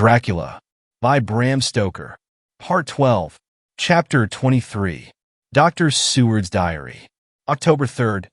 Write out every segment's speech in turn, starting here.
Dracula by Bram Stoker. Part 12, Chapter 23. Dr. Seward's Diary. October 3rd.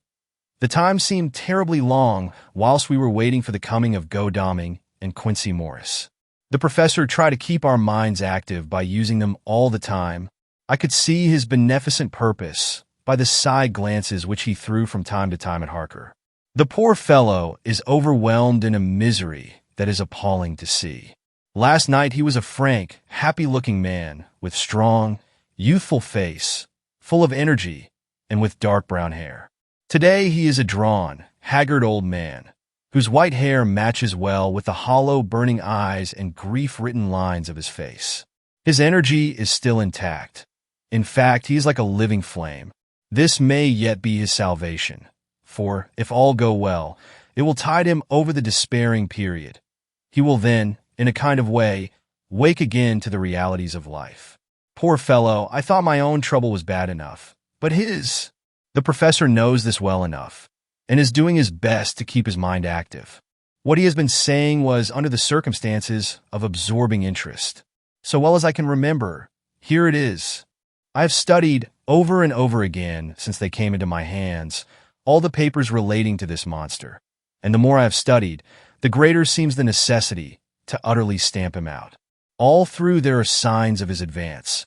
The time seemed terribly long whilst we were waiting for the coming of Godalming and Quincy Morris. The professor tried to keep our minds active by using them all the time. I could see his beneficent purpose by the side glances which he threw from time to time at Harker. The poor fellow is overwhelmed in a misery that is appalling to see. Last night he was a frank, happy-looking man with strong, youthful face, full of energy, and with dark brown hair. Today he is a drawn, haggard old man, whose white hair matches well with the hollow, burning eyes and grief-written lines of his face. His energy is still intact. In fact, he is like a living flame. This may yet be his salvation, for, if all go well, it will tide him over the despairing period. He will then, in a kind of way, wake again to the realities of life. Poor fellow, I thought my own trouble was bad enough, but his... The professor knows this well enough, and is doing his best to keep his mind active. What he has been saying was, under the circumstances, of absorbing interest. So well as I can remember, here it is. I have studied over and over again, since they came into my hands, all the papers relating to this monster, and the more I have studied, the greater seems the necessity to utterly stamp him out. All through there are signs of his advance,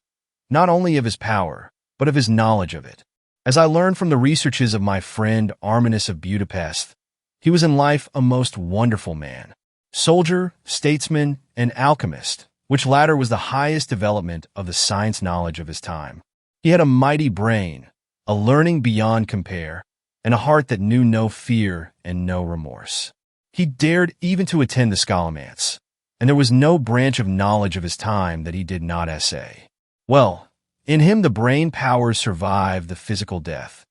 not only of his power, but of his knowledge of it. As I learned from the researches of my friend Arminius of Budapest, he was in life a most wonderful man. Soldier, statesman, and alchemist, which latter was the highest development of the science knowledge of his time. He had a mighty brain, a learning beyond compare, and a heart that knew no fear and no remorse. He dared even to attend the scholomance, and there was no branch of knowledge of his time that he did not essay. Well, in him the brain powers survived the physical death,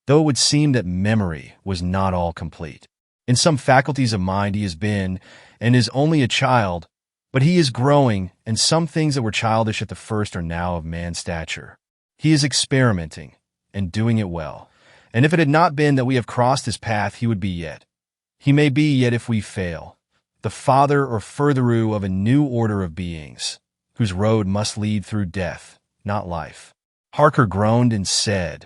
though it would seem that memory was not all complete. In some faculties of mind he has been, and is only a child, but he is growing, and some things that were childish at the first are now of man's stature. He is experimenting, and doing it well, and if it had not been that we have crossed his path, he would be yet. He may be yet if we fail, the father or furtherer of a new order of beings, whose road must lead through death, not life. Harker groaned and said,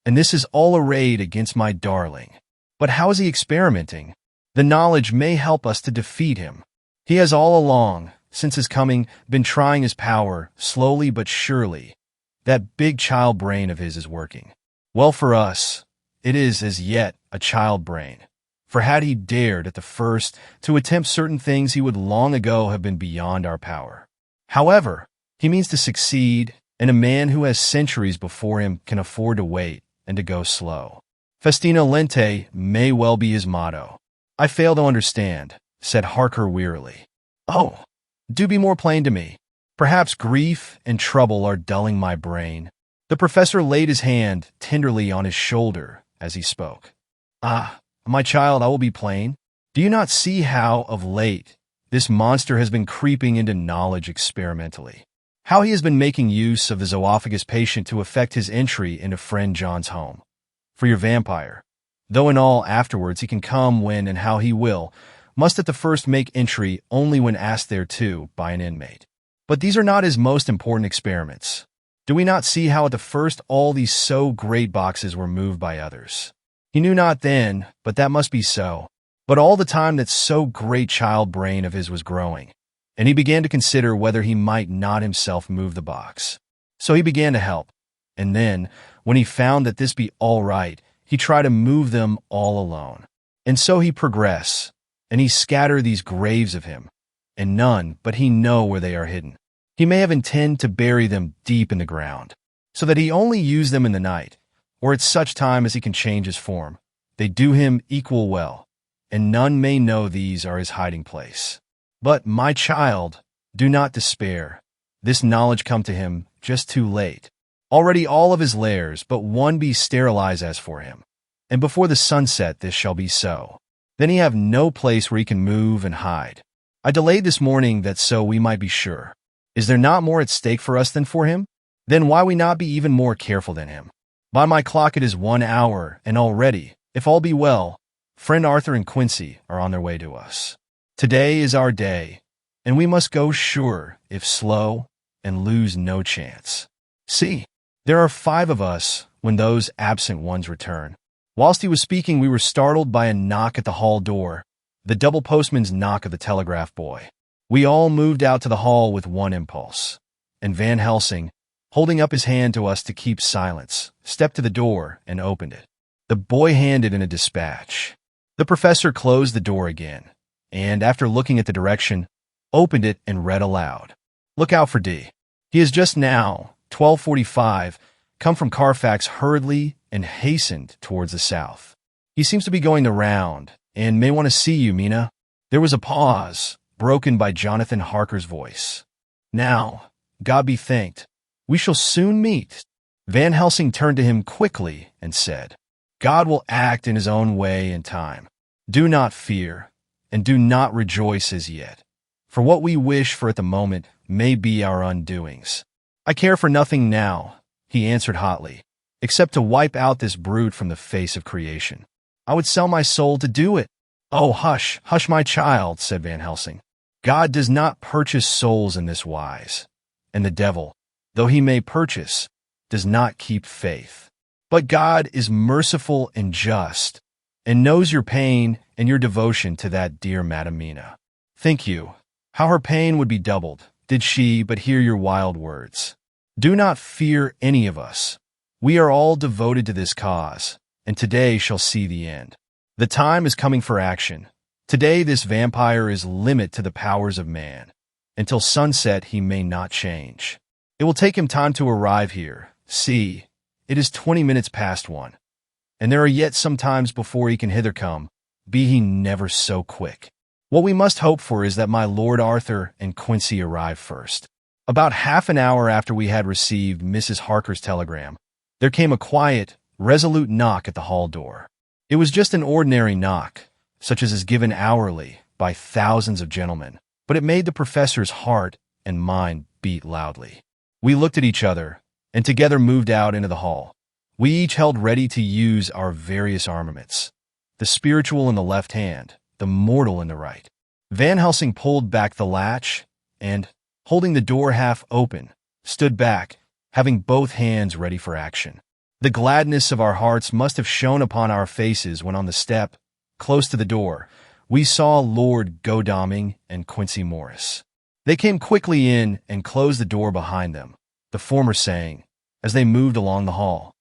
"And this is all arrayed against my darling. But how is he experimenting? The knowledge may help us to defeat him. He has all along, since his coming, been trying his power, slowly but surely. That big child brain of his is working. Well, for us, it is as yet a child brain. For had he dared at the first to attempt certain things, he would long ago have been beyond our power. However, he means to succeed, and a man who has centuries before him can afford to wait and to go slow. Festina lente may well be his motto." "I fail to understand," said Harker wearily. "Oh, do be more plain to me. Perhaps grief and trouble are dulling my brain." The professor laid his hand tenderly on his shoulder as he spoke. "Ah, my child, I will be plain. Do you not see how, of late, this monster has been creeping into knowledge experimentally? How he has been making use of the zoophagus patient to effect his entry into friend John's home? For your vampire, though in all afterwards he can come when and how he will, must at the first make entry only when asked thereto by an inmate. But these are not his most important experiments. Do we not see how at the first all these so great boxes were moved by others? He knew not then, but that must be so. But all the time that so great child brain of his was growing, and he began to consider whether he might not himself move the box. So he began to help, and then, when he found that this be all right, he tried to move them all alone. And so he progress, and he scatter these graves of him, and none but he know where they are hidden. He may have intend to bury them deep in the ground, so that he only use them in the night, or at such time as he can change his form. They do him equal well, and none may know these are his hiding place. But, my child, do not despair. This knowledge come to him just too late. Already all of his lairs but one be sterilized as for him, and before the sunset this shall be so. Then he have no place where he can move and hide. I delayed this morning that so we might be sure. Is there not more at stake for us than for him? Then why we not be even more careful than him? By my clock it is 1 hour, and already, if all be well, friend Arthur and Quincy are on their way to us. Today is our day, and we must go sure, if slow, and lose no chance. See, there are 5 of us when those absent ones return. Whilst he was speaking, we were startled by a knock at the hall door, the double postman's knock of the telegraph boy. We all moved out to the hall with one impulse, and Van Helsing, holding up his hand to us to keep silence, stepped to the door and opened it. The boy handed in a dispatch. The professor closed the door again, and after looking at the direction, opened it and read aloud. Look out for D. He has just now, 12:45, come from Carfax hurriedly and hastened towards the south. He seems to be going the round, and may want to see you, Mina. There was a pause, broken by Jonathan Harker's voice. Now, God be thanked, we shall soon meet. Van Helsing turned to him quickly and said, God will act in his own way and time. Do not fear, and do not rejoice as yet, for what we wish for at the moment may be our undoings. I care for nothing now, he answered hotly, except to wipe out this brute from the face of creation. I would sell my soul to do it. Oh, hush, hush, my child, said Van Helsing. God does not purchase souls in this wise, and the devil, though he may purchase, does not keep faith. But God is merciful and just, and knows your pain and your devotion to that dear Madam Mina. Think you, how her pain would be doubled, did she but hear your wild words. Do not fear any of us. We are all devoted to this cause, and today shall see the end. The time is coming for action. Today this vampire is limit to the powers of man. Until sunset he may not change. It will take him time to arrive here. See, it is 20 minutes past 1. And there are yet some times before he can hither come, be he never so quick. What we must hope for is that my Lord Arthur and Quincy arrive first. About half an hour after we had received Mrs. Harker's telegram, there came a quiet, resolute knock at the hall door. It was just an ordinary knock, such as is given hourly by thousands of gentlemen, but it made the professor's heart and mind beat loudly. We looked at each other, and together moved out into the hall. We each held ready to use our various armaments, the spiritual in the left hand, the mortal in the right. Van Helsing pulled back the latch, and, holding the door half open, stood back, having both hands ready for action. The gladness of our hearts must have shone upon our faces when on the step, close to the door, we saw Lord Godalming and Quincy Morris. They came quickly in and closed the door behind them, the former saying, as they moved along the hall,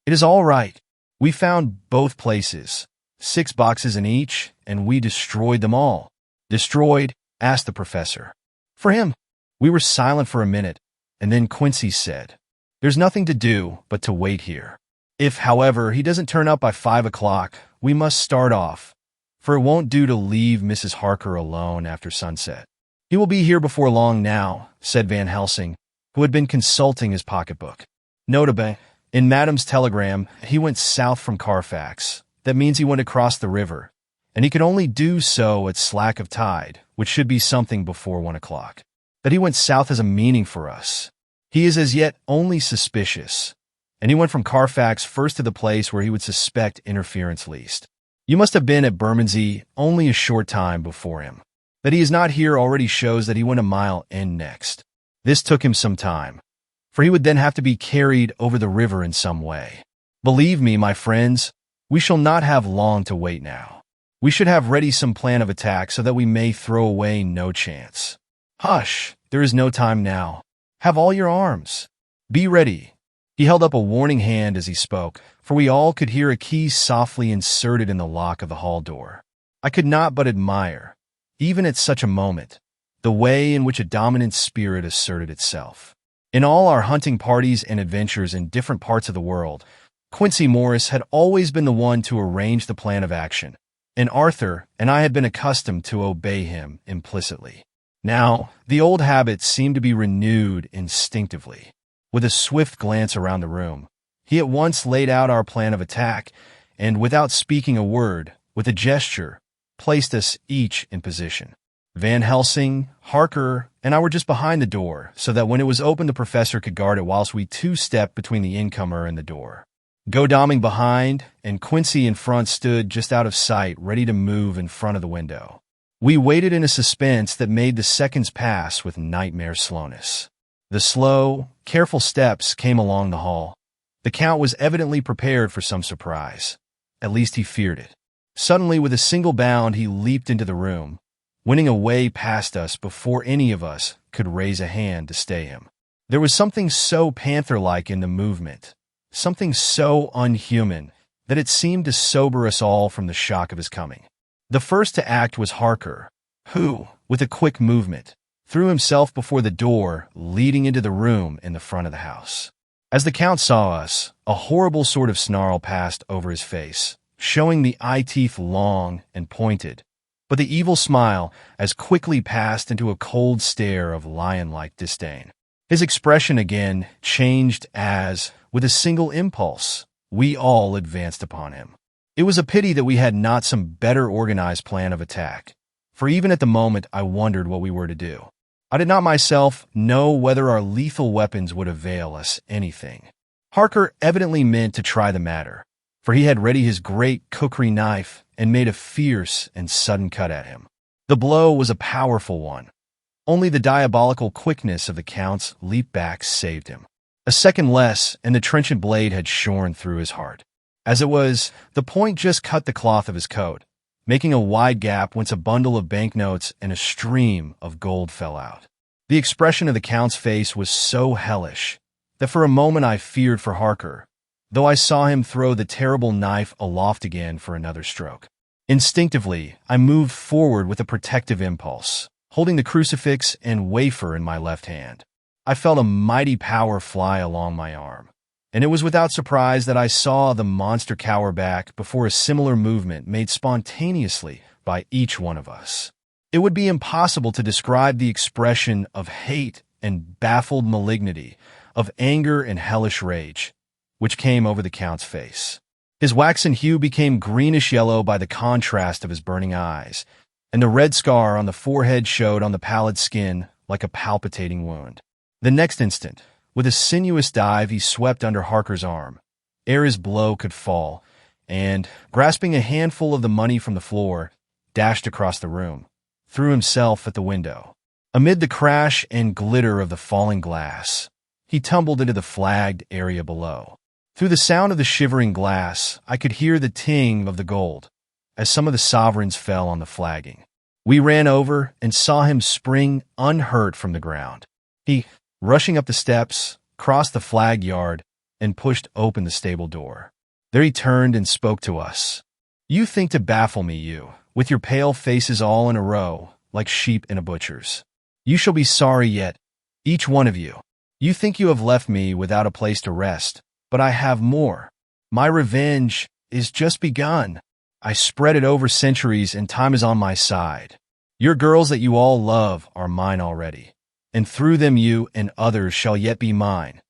It is all right. We found both places, 6 boxes in each, and we destroyed them all. Destroyed? Asked the professor. For him. We were silent for a minute, and then Quincy said, There's nothing to do but to wait here. If, however, he doesn't turn up by 5 o'clock, we must start off, for it won't do to leave Mrs. Harker alone after sunset. He will be here before long now, said Van Helsing, who had been consulting his pocketbook. Notably, in Madam's telegram, he went south from Carfax. That means he went across the river, and he could only do so at slack of tide, which should be something before 1 o'clock. That he went south has a meaning for us. He is as yet only suspicious, and he went from Carfax first to the place where he would suspect interference least. You must have been at Bermondsey only a short time before him. That he is not here already shows that he went a mile in next. This took him some time, for he would then have to be carried over the river in some way. Believe me, my friends, we shall not have long to wait now. We should have ready some plan of attack so that we may throw away no chance. Hush, there is no time now. Have all your arms. Be ready. He held up a warning hand as he spoke, for we all could hear a key softly inserted in the lock of the hall door. I could not but admire, even at such a moment, the way in which a dominant spirit asserted itself. In all our hunting parties and adventures in different parts of the world, Quincy Morris had always been the one to arrange the plan of action, and Arthur and I had been accustomed to obey him implicitly. Now, the old habit seemed to be renewed instinctively. With a swift glance around the room, he at once laid out our plan of attack, and without speaking a word, with a gesture, placed us each in position. Van Helsing, Harker, and I were just behind the door, so that when it was opened the professor could guard it whilst we 2-stepped between the incomer and the door. Godalming behind, and Quincy in front stood just out of sight, ready to move in front of the window. We waited in a suspense that made the seconds pass with nightmare slowness. The slow, careful steps came along the hall. The Count was evidently prepared for some surprise. At least he feared it. Suddenly, with a single bound, he leaped into the room, winning a way past us before any of us could raise a hand to stay him. There was something so panther-like in the movement, something so unhuman, that it seemed to sober us all from the shock of his coming. The first to act was Harker, who, with a quick movement, threw himself before the door leading into the room in the front of the house. As the Count saw us, a horrible sort of snarl passed over his face, showing the eye teeth long and pointed, but the evil smile as quickly passed into a cold stare of lion-like disdain. His expression again changed as, with a single impulse, we all advanced upon him. It was a pity that we had not some better organized plan of attack, for even at the moment I wondered what we were to do. I did not myself know whether our lethal weapons would avail us anything. Harker evidently meant to try the matter, for he had ready his great cookery knife and made a fierce and sudden cut at him. The blow was a powerful one. Only the diabolical quickness of the Count's leap back saved him. A second less, and the trenchant blade had shorn through his heart. As it was, the point just cut the cloth of his coat, making a wide gap whence a bundle of banknotes and a stream of gold fell out. The expression of the Count's face was so hellish that for a moment I feared for Harker, though I saw him throw the terrible knife aloft again for another stroke. Instinctively, I moved forward with a protective impulse, holding the crucifix and wafer in my left hand. I felt a mighty power fly along my arm, and it was without surprise that I saw the monster cower back before a similar movement made spontaneously by each one of us. It would be impossible to describe the expression of hate and baffled malignity, of anger and hellish rage, which came over the Count's face. His waxen hue became greenish-yellow by the contrast of his burning eyes, and the red scar on the forehead showed on the pallid skin like a palpitating wound. The next instant, with a sinuous dive, he swept under Harker's arm, ere his blow could fall, and, grasping a handful of the money from the floor, dashed across the room, threw himself at the window. Amid the crash and glitter of the falling glass, he tumbled into the flagged area below. Through the sound of the shivering glass, I could hear the ting of the gold, as some of the sovereigns fell on the flagging. We ran over and saw him spring unhurt from the ground. He, rushing up the steps, crossed the flagged yard, and pushed open the stable door. There he turned and spoke to us. "You think to baffle me, you, with your pale faces all in a row, like sheep in a butcher's. You shall be sorry yet, each one of you. You think you have left me without a place to rest, but I have more. My revenge is just begun. I spread it over centuries, and time is on my side. Your girls that you all love are mine already, and through them you and others shall yet be mine,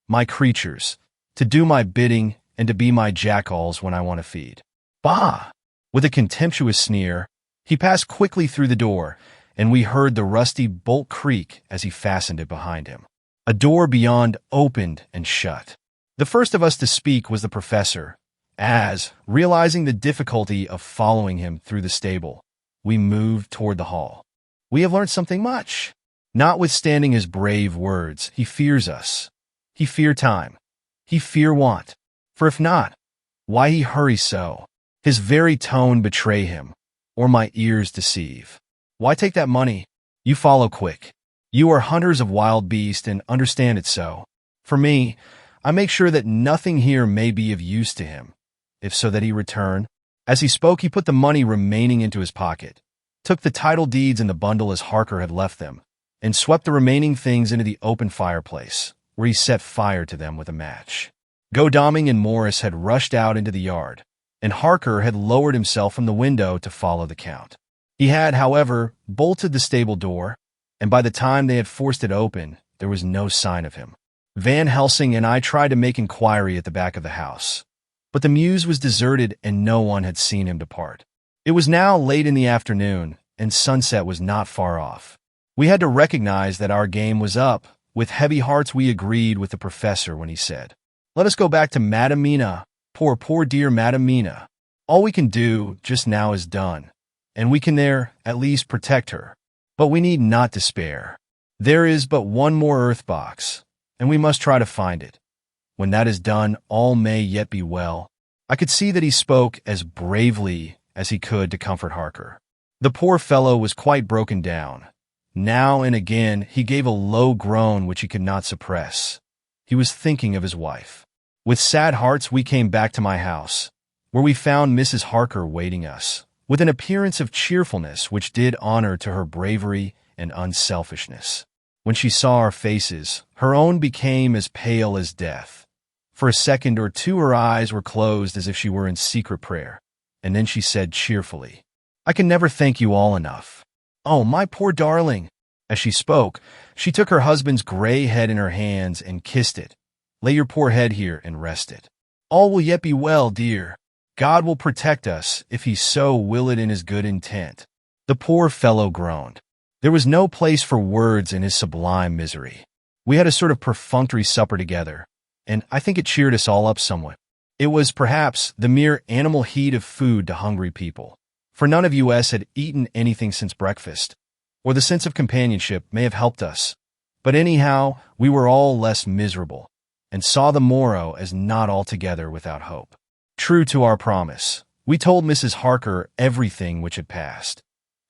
my creatures, to do my bidding and to be my jackals when I want to feed." Bah! With a contemptuous sneer, he passed quickly through the door, and we heard the rusty bolt creak as he fastened it behind him. A door beyond opened and shut. The first of us to speak was the professor, as, realizing the difficulty of following him through the stable, we moved toward the hall. "We have learned something much. Notwithstanding his brave words, he fears us. He fear time. He fear want. For if not, why he hurry so? His very tone betray him, or my ears deceive. Why take that money? You follow quick. You are hunters of wild beasts and understand it so. For me, I make sure that nothing here may be of use to him, if so that he return." As he spoke, he put the money remaining into his pocket, took the title deeds and the bundle as Harker had left them, and swept the remaining things into the open fireplace, where he set fire to them with a match. Godalming and Morris had rushed out into the yard, and Harker had lowered himself from the window to follow the Count. He had, however, bolted the stable door, and by the time they had forced it open, there was no sign of him. Van Helsing and I tried to make inquiry at the back of the house, but the mews was deserted and no one had seen him depart. It was now late in the afternoon, and sunset was not far off. We had to recognize that our game was up. With heavy hearts we agreed with the professor when he said, "Let us go back to Madam Mina. Poor dear Madam Mina. All we can do just now is done, and we can there, at least, protect her. But we need not despair. There is but one more earth box, and we must try to find it. When that is done, all may yet be well." I could see that he spoke as bravely as he could to comfort Harker. The poor fellow was quite broken down. Now and again he gave a low groan which he could not suppress. He was thinking of his wife. With sad hearts we came back to my house, where we found Mrs. Harker waiting us, with an appearance of cheerfulness which did honor to her bravery and unselfishness. When she saw our faces, her own became as pale as death. For a second or two her eyes were closed as if she were in secret prayer, and then she said cheerfully, "I can never thank you all enough. Oh, my poor darling." As she spoke, she took her husband's gray head in her hands and kissed it. "Lay your poor head here and rest it. All will yet be well, dear. God will protect us if he so will it in his good intent." The poor fellow groaned. There was no place for words in his sublime misery. We had a sort of perfunctory supper together, and I think it cheered us all up somewhat. It was, perhaps, the mere animal heat of food to hungry people, for none of us had eaten anything since breakfast, or the sense of companionship may have helped us. But anyhow, we were all less miserable, and saw the morrow as not altogether without hope. True to our promise, we told Mrs. Harker everything which had passed,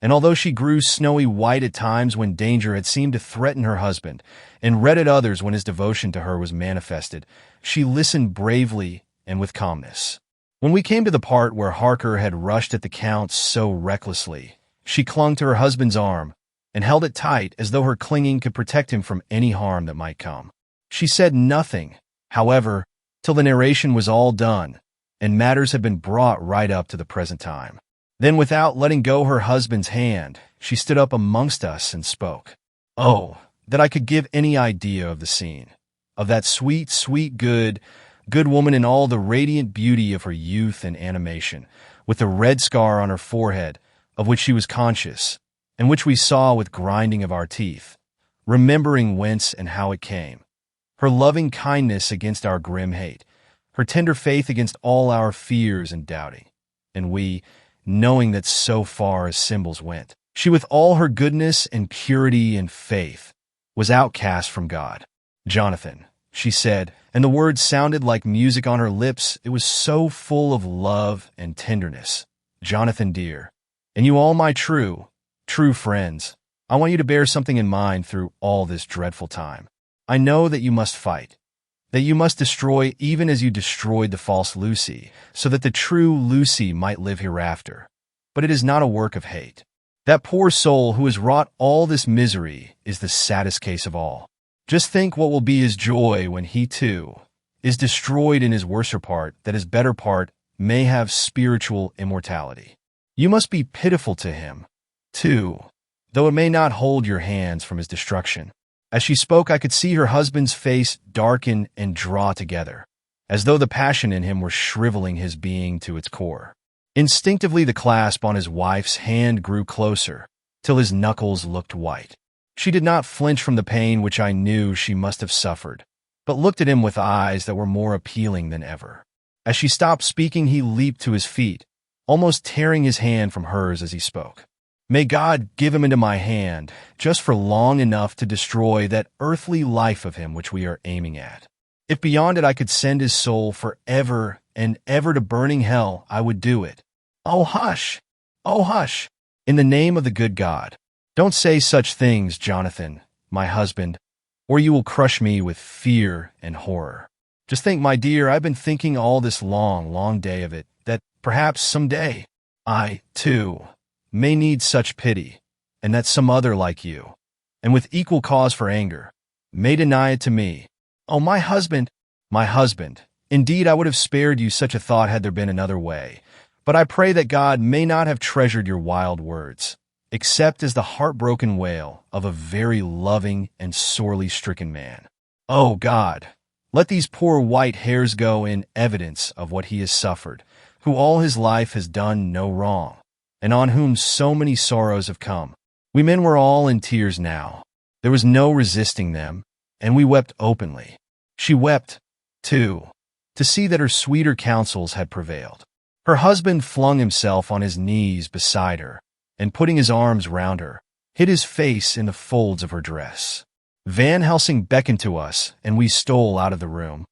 and although she grew snowy white at times when danger had seemed to threaten her husband, and red at others when his devotion to her was manifested, she listened bravely and with calmness. When we came to the part where Harker had rushed at the Count so recklessly, she clung to her husband's arm and held it tight as though her clinging could protect him from any harm that might come. She said nothing, however, till the narration was all done, and matters had been brought right up to the present time. Then, without letting go her husband's hand, she stood up amongst us and spoke. Oh, that I could give any idea of the scene, of that sweet, sweet, good woman in all the radiant beauty of her youth and animation, with the red scar on her forehead, of which she was conscious, and which we saw with grinding of our teeth, remembering whence and how it came, her loving kindness against our grim hate, her tender faith against all our fears and doubting, and we, knowing that so far as symbols went, she with all her goodness and purity and faith was outcast from God. "Jonathan," she said, and the words sounded like music on her lips. It was so full of love and tenderness. "Jonathan, dear, and you all my true friends, I want you to bear something in mind through all this dreadful time. I know that you must fight, that you must destroy even as you destroyed the false Lucy, so that the true Lucy might live hereafter. But it is not a work of hate. That poor soul who has wrought all this misery is the saddest case of all. Just think what will be his joy when he, too, is destroyed in his worser part, that his better part may have spiritual immortality. You must be pitiful to him, too, though it may not hold your hands from his destruction." As she spoke, I could see her husband's face darken and draw together, as though the passion in him were shriveling his being to its core. Instinctively, the clasp on his wife's hand grew closer, till his knuckles looked white. She did not flinch from the pain which I knew she must have suffered, but looked at him with eyes that were more appealing than ever. As she stopped speaking, he leaped to his feet, almost tearing his hand from hers as he spoke. "May God give him into my hand, just for long enough to destroy that earthly life of him which we are aiming at. If beyond it I could send his soul for ever and ever to burning hell, I would do it. Oh, hush! Oh, hush! In the name of the good God, don't say such things, Jonathan, my husband, or you will crush me with fear and horror. Just think, my dear, I've been thinking all this long day of it, that perhaps some day I, too, may need such pity, and that some other like you, and with equal cause for anger, may deny it to me. Oh, my husband! Indeed, I would have spared you such a thought had there been another way, but I pray that God may not have treasured your wild words, except as the heartbroken wail of a very loving and sorely stricken man. Oh, God, let these poor white hairs go in evidence of what he has suffered, who all his life has done no wrong, and on whom so many sorrows have come. We men were all in tears now. There was no resisting them, and we wept openly. She wept, too, to see that her sweeter counsels had prevailed. Her husband flung himself on his knees beside her, and putting his arms round her, hid his face in the folds of her dress. Van Helsing beckoned to us, and we stole out of the room,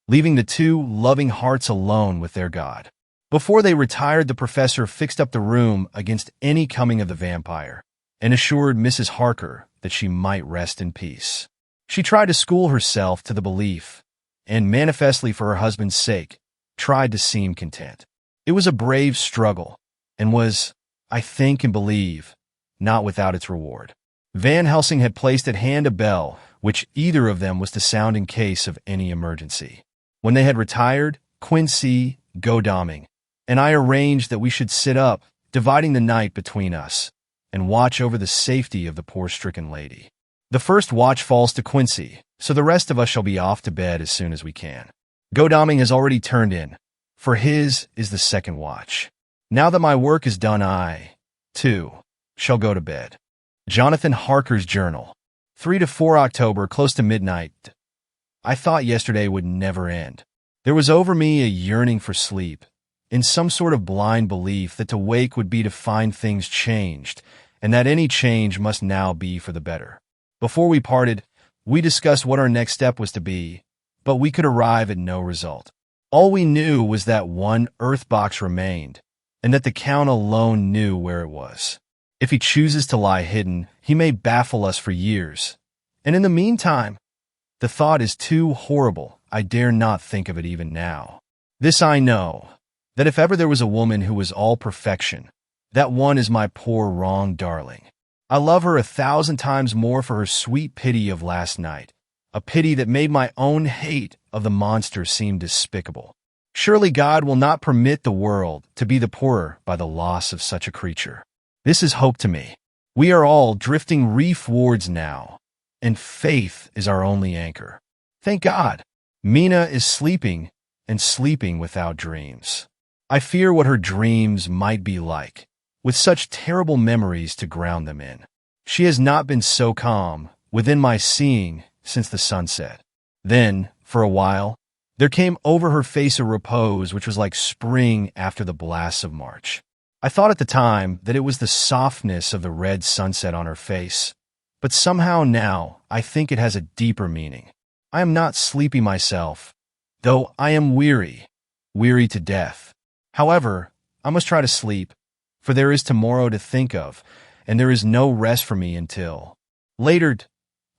leaving the two loving hearts alone with their god. Before they retired, the professor fixed up the room against any coming of the vampire, and assured Mrs. Harker that she might rest in peace. She tried to school herself to the belief, and manifestly for her husband's sake, tried to seem content. It was a brave struggle, and was, I think and believe, not without its reward. Van Helsing had placed at hand a bell, which either of them was to sound in case of any emergency. When they had retired, Quincy, Godalming, and I arranged that we should sit up, dividing the night between us, and watch over the safety of the poor stricken lady. The first watch falls to Quincy, so the rest of us shall be off to bed as soon as we can. Godalming has already turned in, for his is the second watch. Now that my work is done, I, too, shall go to bed. Jonathan Harker's journal. 3 to 4 October, close to midnight. I thought yesterday would never end. There was over me a yearning for sleep, in some sort of blind belief that to wake would be to find things changed, and that any change must now be for the better. Before we parted, we discussed what our next step was to be, but we could arrive at no result. All we knew was that one earth box remained, and that the Count alone knew where it was. If he chooses to lie hidden, he may baffle us for years. And in the meantime, the thought is too horrible. I dare not think of it even now. This I know, that if ever there was a woman who was all perfection, that one is my poor wrong darling. I love her 1,000 times more for her sweet pity of last night, a pity that made my own hate of the monster seem despicable. Surely God will not permit the world to be the poorer by the loss of such a creature. This is hope to me. We are all drifting reefwards now, and faith is our only anchor. Thank God, Mina is sleeping, and sleeping without dreams. I fear what her dreams might be like, with such terrible memories to ground them in. She has not been so calm, within my seeing, since the sunset. Then, for a while, there came over her face a repose which was like spring after the blasts of March. I thought at the time that it was the softness of the red sunset on her face, but somehow now I think it has a deeper meaning. I am not sleepy myself, though I am weary to death. However, I must try to sleep, for there is tomorrow to think of, and there is no rest for me until. Later,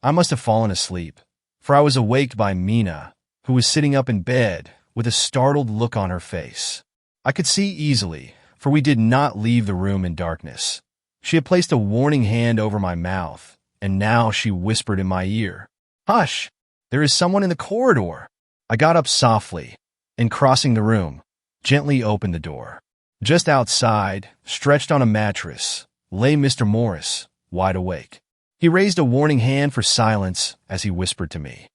I must have fallen asleep, for I was awaked by Mina, who was sitting up in bed with a startled look on her face. I could see easily, for we did not leave the room in darkness. She had placed a warning hand over my mouth, and now she whispered in my ear, "Hush! There is someone in the corridor." I got up softly, and crossing the room, gently opened the door. Just outside, stretched on a mattress, lay Mr. Morris, wide awake. He raised a warning hand for silence as he whispered to me,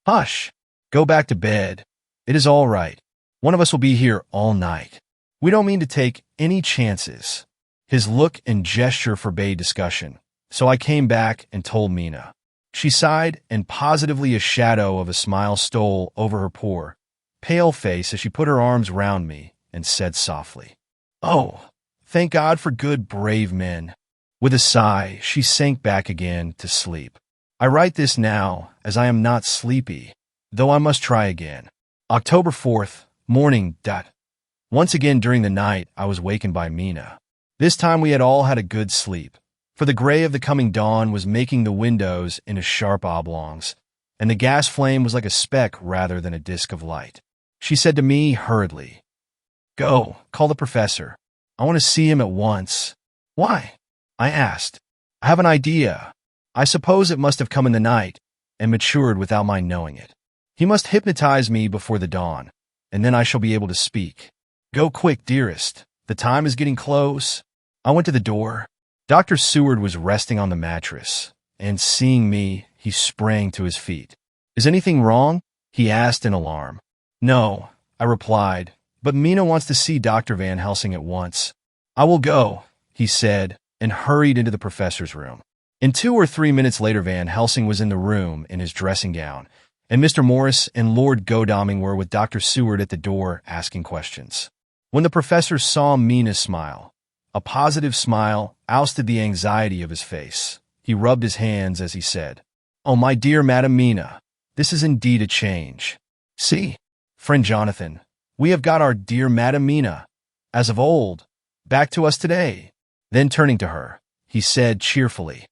"Hush! Go back to bed. It is all right. One of us will be here all night. We don't mean to take any chances." His look and gesture forbade discussion, so I came back and told Mina. She sighed, and positively a shadow of a smile stole over her poor, pale face as she put her arms round me and said softly, "Oh, thank God for good, brave men." With a sigh, she sank back again to sleep. I write this now, as I am not sleepy, though I must try again. October 4th, morning. Once again during the night, I was wakened by Mina. This time we had all had a good sleep, for the gray of the coming dawn was making the windows into sharp oblongs, and the gas flame was like a speck rather than a disk of light. She said to me hurriedly, "Go, call the professor. I want to see him at once." "Why?" I asked. "I have an idea. I suppose it must have come in the night, and matured without my knowing it. He must hypnotize me before the dawn, and then I shall be able to speak. Go quick, dearest. The time is getting close." I went to the door. Dr. Seward was resting on the mattress, and seeing me, he sprang to his feet. "Is anything wrong?" he asked in alarm. "No," I replied, "but Mina wants to see Dr. Van Helsing at once." "I will go," he said, and hurried into the professor's room. In 2 or 3 minutes later, Van Helsing was in the room in his dressing gown, and Mr. Morris and Lord Godalming were with Dr. Seward at the door asking questions. When the professor saw Mina smile, A positive smile ousted the anxiety of his face. He rubbed his hands as he said, "Oh, my dear Madam Mina, this is indeed a change. See, friend Jonathan, we have got our dear Madam Mina, as of old, back to us today." Then turning to her, he said cheerfully,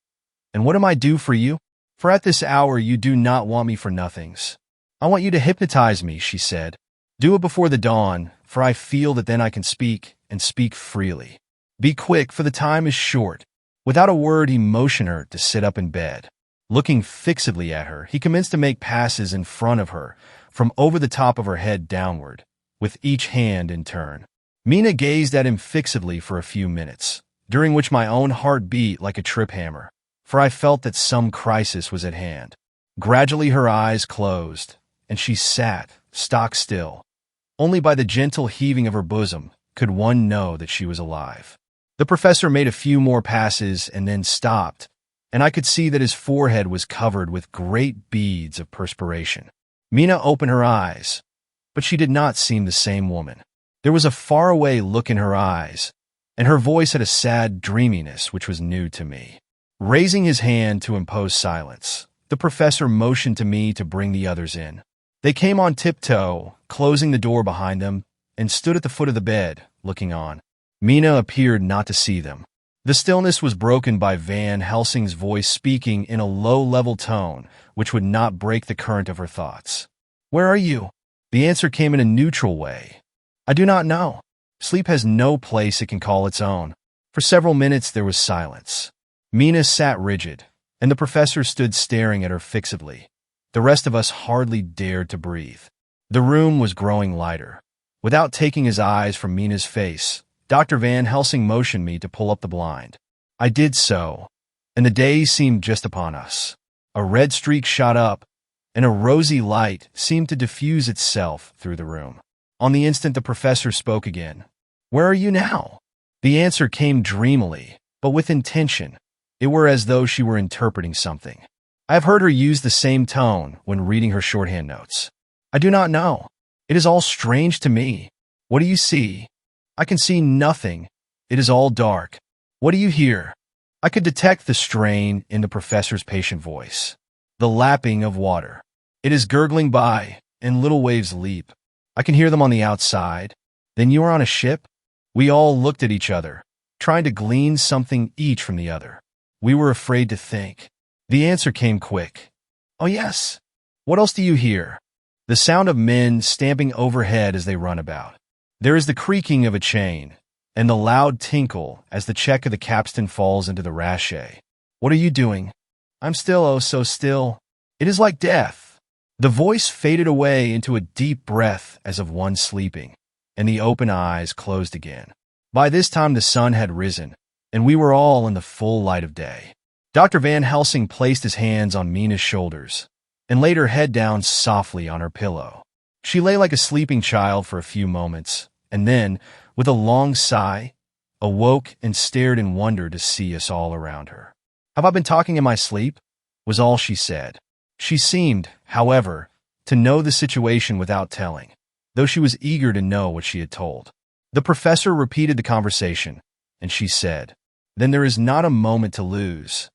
"And what am I due for you? For at this hour you do not want me for nothings. I want you to hypnotize me," she said. "Do it before the dawn, for I feel that then I can speak, and speak freely. Be quick, for the time is short." Without a word, he motioned her to sit up in bed. Looking fixedly at her, he commenced to make passes in front of her, from over the top of her head downward, with each hand in turn. Mina gazed at him fixedly for a few minutes, during which my own heart beat like a trip hammer, for I felt that some crisis was at hand. Gradually her eyes closed, and she sat, stock still. Only by the gentle heaving of her bosom could one know that she was alive. The professor made a few more passes and then stopped, and I could see that his forehead was covered with great beads of perspiration. Mina opened her eyes, but she did not seem the same woman. There was a faraway look in her eyes, and her voice had a sad dreaminess which was new to me. Raising his hand to impose silence, the professor motioned to me to bring the others in. They came on tiptoe, closing the door behind them, and stood at the foot of the bed, looking on. Mina appeared not to see them. The stillness was broken by Van Helsing's voice speaking in a low-level tone, which would not break the current of her thoughts. "Where are you?" The answer came in a neutral way. "I do not know. Sleep has no place it can call its own." For several minutes there was silence. Mina sat rigid, and the professor stood staring at her fixedly. The rest of us hardly dared to breathe. The room was growing lighter. Without taking his eyes from Mina's face, Dr. Van Helsing motioned me to pull up the blind. I did so, and the day seemed just upon us. A red streak shot up, and a rosy light seemed to diffuse itself through the room. On the instant the professor spoke again. "Where are you now?" The answer came dreamily, but with intention. It were as though she were interpreting something. I have heard her use the same tone when reading her shorthand notes. "I do not know. It is all strange to me. What do you see?" "I can see nothing. It is all dark." "What do you hear?" I could detect the strain in the professor's patient voice. "The lapping of water. It is gurgling by, and little waves leap. I can hear them on the outside." "Then you are on a ship?" We all looked at each other, trying to glean something each from the other. We were afraid to think. The answer came quick. "Oh yes." "What else do you hear?" "The sound of men stamping overhead as they run about. There is the creaking of a chain, and the loud tinkle as the check of the capstan falls into the rachet." "What are you doing?" "I'm still, oh so still. It is like death." The voice faded away into a deep breath as of one sleeping, and the open eyes closed again. By this time the sun had risen, and we were all in the full light of day. Dr. Van Helsing placed his hands on Mina's shoulders, and laid her head down softly on her pillow. She lay like a sleeping child for a few moments, and then, with a long sigh, awoke and stared in wonder to see us all around her. "Have I been talking in my sleep?" was all she said. She seemed, however, to know the situation without telling, though she was eager to know what she had told. The professor repeated the conversation, and she said, "Then there is not a moment to lose.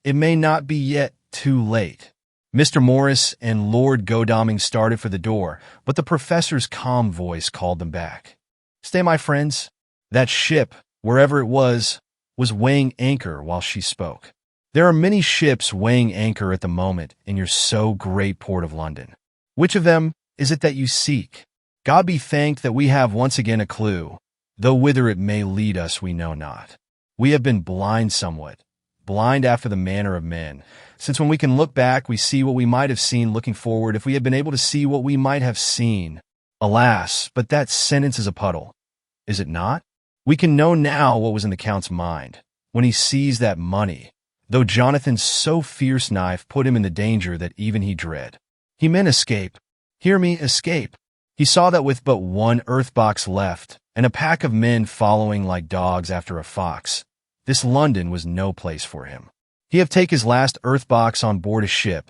It may not be yet too late." Mr. Morris and Lord Godalming started for the door, but the professor's calm voice called them back. "Stay, my friends." That ship, wherever it was weighing anchor while she spoke. There are many ships weighing anchor at the moment in your so great port of London. Which of them is it that you seek? God be thanked that we have once again a clue, though whither it may lead us we know not. We have been blind somewhat, blind after the manner of men, since when we can look back we see what we might have seen looking forward if we had been able to see what we might have seen. Alas, but that sentence is a puddle, is it not? We can know now what was in the Count's mind, when he seized that money, though Jonathan's so fierce knife put him in the danger that even he dread. He meant escape. Hear me, escape. He saw that with but one earth box left, and a pack of men following like dogs after a fox, this London was no place for him. He have take his last earth box on board a ship,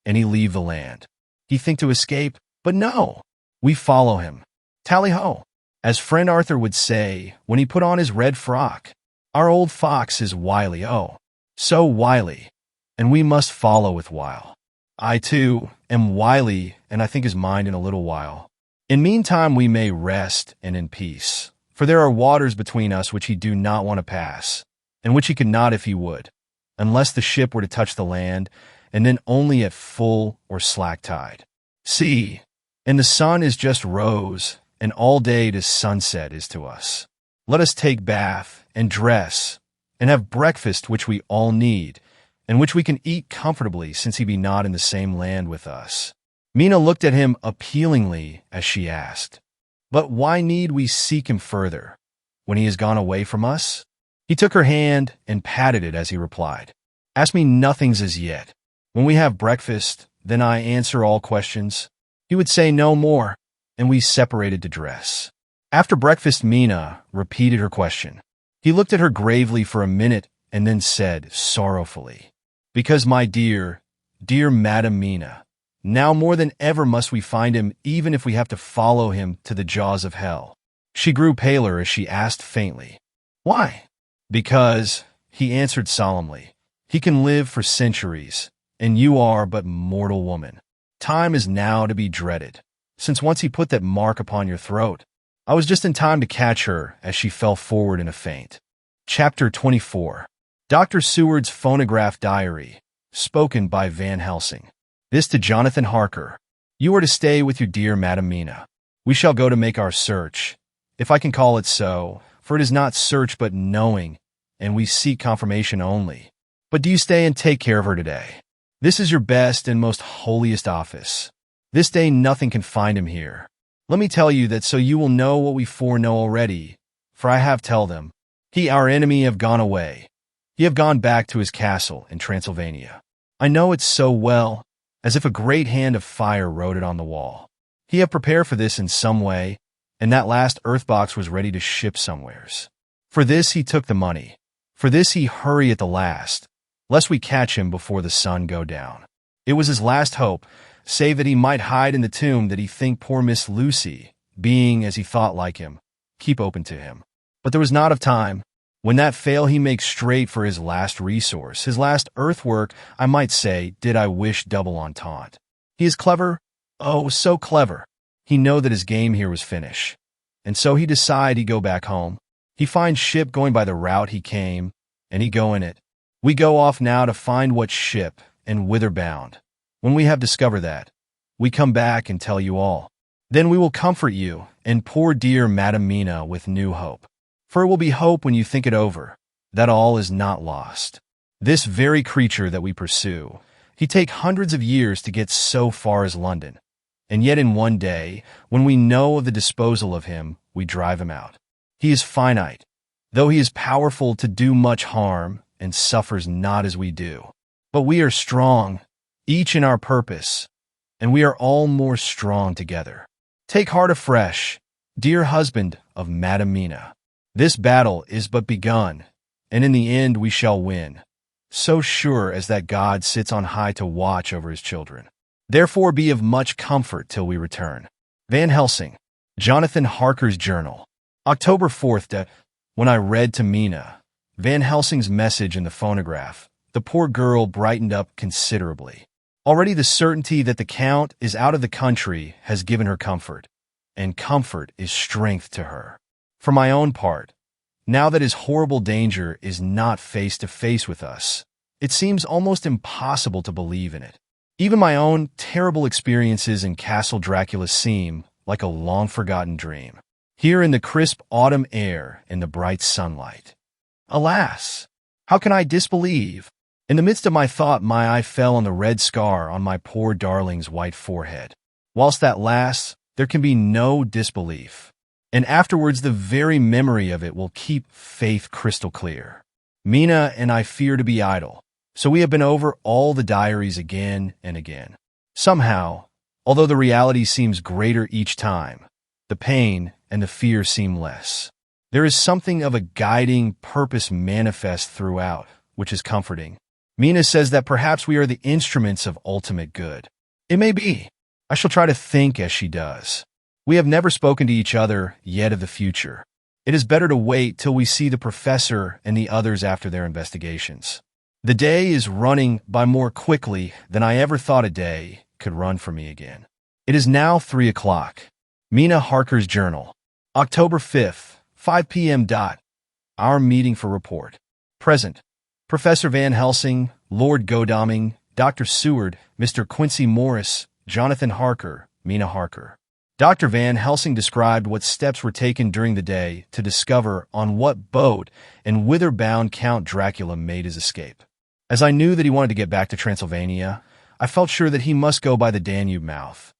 and he leave the land. He think to escape, but no, we follow him. Tally-ho, as friend Arthur would say when he put on his red frock. Our old fox is wily, oh, so wily, and we must follow with wile. I, too, am wily, and I think his mind in a little while. In meantime we may rest and in peace, for there are waters between us which he do not want to pass, and which he could not if he would, unless the ship were to touch the land, and then only at full or slack tide. See, and the sun is just rose, and all day to sunset is to us. Let us take bath and dress, and have breakfast which we all need, and which we can eat comfortably, since he be not in the same land with us. Mina looked at him appealingly as she asked, "But why need we seek him further, when he has gone away from us?" He took her hand and patted it as he replied, "Ask me nothings as yet. When we have breakfast, then I answer all questions." He would say no more, and we separated to dress. After breakfast, Mina repeated her question. He looked at her gravely for a minute and then said sorrowfully, "Because, my dear, dear Madam Mina, now more than ever must we find him, even if we have to follow him to the jaws of hell." She grew paler as she asked faintly, "Why?" "Because," he answered solemnly, "he can live for centuries, and you are but mortal woman. Time is now to be dreaded, since once he put that mark upon your throat." I was just in time to catch her as she fell forward in a faint. Chapter 24. Dr. Seward's Phonograph Diary, spoken by Van Helsing. This to Jonathan Harker. "You are to stay with your dear Madam Mina. We shall go to make our search, if I can call it so, for it is not search but knowing, and we seek confirmation only. But do you stay and take care of her today. This is your best and most holiest office. This day nothing can find him here. Let me tell you that, so you will know what we foreknow already, for I have tell them. He, our enemy, have gone away. He have gone back to his castle in Transylvania. I know it so well, as if a great hand of fire wrote it on the wall. He have prepared for this in some way, and that last earth box was ready to ship somewheres. For this he took the money. For this he hurry at the last, lest we catch him before the sun go down. It was his last hope, save that he might hide in the tomb, that he think poor Miss Lucy, being, as he thought, like him, keep open to him. But there was not of time. When that fail, he makes straight for his last resource, his last earthwork, I might say, did I wish double entente. He is clever, oh, so clever. He know that his game here was finish, and so he decide he go back home. He find ship going by the route he came, and he go in it. We go off now to find what ship, and whither bound. When we have discovered that, we come back and tell you all. Then we will comfort you, and poor dear Madam Mina, with new hope. For it will be hope when you think it over, that all is not lost. This very creature that we pursue, he take hundreds of years to get so far as London, and yet in one day, when we know of the disposal of him, we drive him out. He is finite, though he is powerful to do much harm, and suffers not as we do. But we are strong, each in our purpose, and we are all more strong together. Take heart afresh, dear husband of Madam Mina. This battle is but begun, and in the end we shall win, so sure as that God sits on high to watch over his children. Therefore be of much comfort till we return." Van Helsing, Jonathan Harker's Journal. October 4th, when I read to Mina Van Helsing's message in the phonograph, the poor girl brightened up considerably. Already the certainty that the Count is out of the country has given her comfort, and comfort is strength to her. For my own part, now that his horrible danger is not face to face with us, it seems almost impossible to believe in it. Even my own terrible experiences in Castle Dracula seem like a long-forgotten dream, here in the crisp autumn air and the bright sunlight. Alas, how can I disbelieve? In the midst of my thought, my eye fell on the red scar on my poor darling's white forehead. Whilst that lasts, there can be no disbelief, and afterwards the very memory of it will keep faith crystal clear. Mina and I fear to be idle, so we have been over all the diaries again and again. Somehow, although the reality seems greater each time, the pain and the fear seem less. There is something of a guiding purpose manifest throughout, which is comforting. Mina says that perhaps we are the instruments of ultimate good. It may be. I shall try to think as she does. We have never spoken to each other yet of the future, It is better to wait till we see the professor and the others after their investigations. The day is running by more quickly than I ever thought a day could run for me again. It is now 3 o'clock. Mina Harker's Journal. October 5th, 5 p.m. Our meeting for report. Present. Professor Van Helsing, Lord Godalming, Dr. Seward, Mr. Quincy Morris, Jonathan Harker, Mina Harker. Dr. Van Helsing described what steps were taken during the day to discover on what boat and whither-bound Count Dracula made his escape. As I knew that he wanted to get back to Transylvania, I felt sure that he must go by the Danube mouth,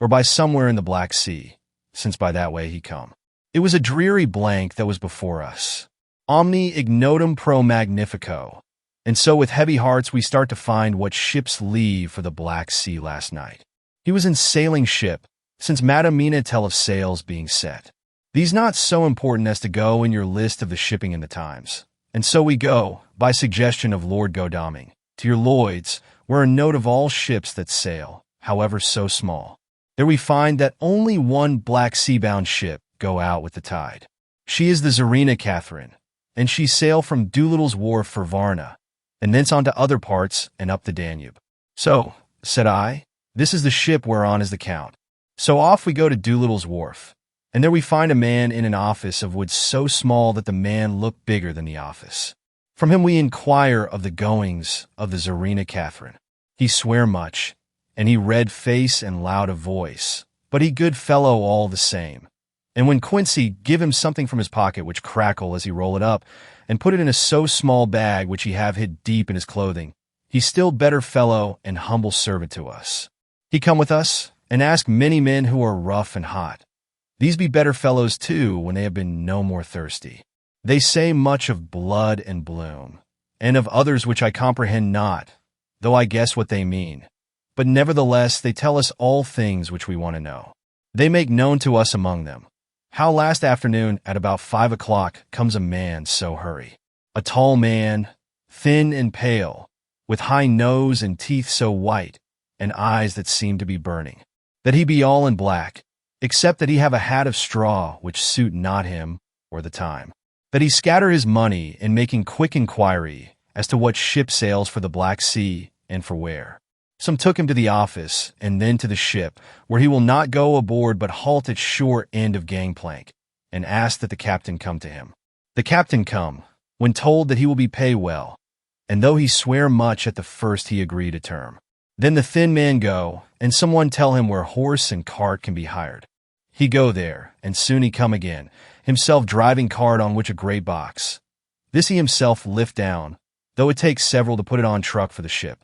or by somewhere in the Black Sea, since by that way he come. It was a dreary blank that was before us. Omni ignotum pro magnifico. And so with heavy hearts we start to find what ships leave for the Black Sea last night. He was in sailing ship, since Madam Mina tell of sails being set. These not so important as to go in your list of the shipping in the Times. And so we go, by suggestion of Lord Godalming, to your Lloyd's, where a note of all ships that sail, however so small. There we find that only one Black Sea-bound ship go out with the tide. She is the Tsarina Catherine, and she sail from Doolittle's Wharf for Varna, and thence on to other parts and up the Danube. So, said I, this is the ship whereon is the Count. So off we go to Doolittle's Wharf, and there we find a man in an office of wood so small that the man looked bigger than the office. From him we inquire of the goings of the Tsarina Catherine. He swear much, and he red face and loud of voice, but he good fellow all the same. And when Quincy give him something from his pocket which crackle as he roll it up, and put it in a so small bag which he have hid deep in his clothing, he still better fellow and humble servant to us. He come with us, and ask many men who are rough and hot. These be better fellows too when they have been no more thirsty. They say much of blood and bloom, and of others which I comprehend not, though I guess what they mean. But nevertheless they tell us all things which we want to know. They make known to us among them how last afternoon at about 5 o'clock comes a man so hurry. A tall man, thin and pale, with high nose and teeth so white, and eyes that seem to be burning. That he be all in black, except that he have a hat of straw which suit not him or the time. That he scatter his money in making quick inquiry as to what ship sails for the Black Sea and for where. Some took him to the office and then to the ship, where he will not go aboard but halt at shore end of gangplank, and ask that the captain come to him. The captain come, when told that he will be pay well, and though he swear much at the first he agreed a term. Then the thin man go, and someone tell him where horse and cart can be hired. He go there, and soon he come again, himself driving cart on which a great box. This he himself lift down, though it takes several to put it on truck for the ship.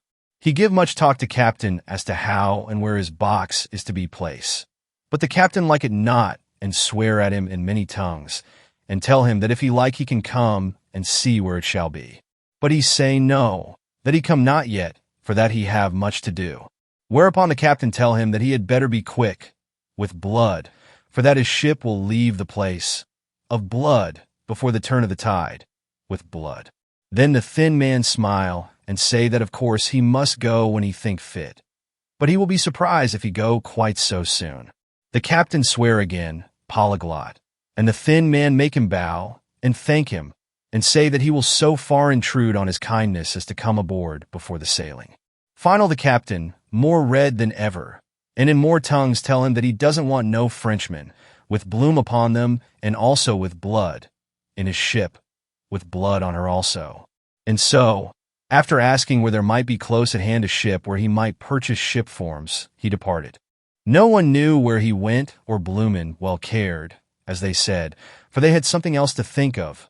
He give much talk to captain as to how and where his box is to be placed. But the captain like it not, and swear at him in many tongues, and tell him that if he like he can come and see where it shall be. But he say no, that he come not yet, for that he have much to do. Whereupon the captain tell him that he had better be quick, with blood, for that his ship will leave the place, of blood, before the turn of the tide, with blood. Then the thin man smile, and say that of course he must go when he think fit, but he will be surprised if he go quite so soon. The captain swear again, polyglot, and the thin man make him bow, and thank him, and say that he will so far intrude on his kindness as to come aboard before the sailing. Final the captain, more red than ever, and in more tongues tell him that he doesn't want no Frenchmen, with bloom upon them, and also with blood, in his ship, with blood on her also. And so, after asking where there might be close at hand a ship where he might purchase ship forms, he departed. No one knew where he went or bloomin' well cared, as they said, for they had something else to think of,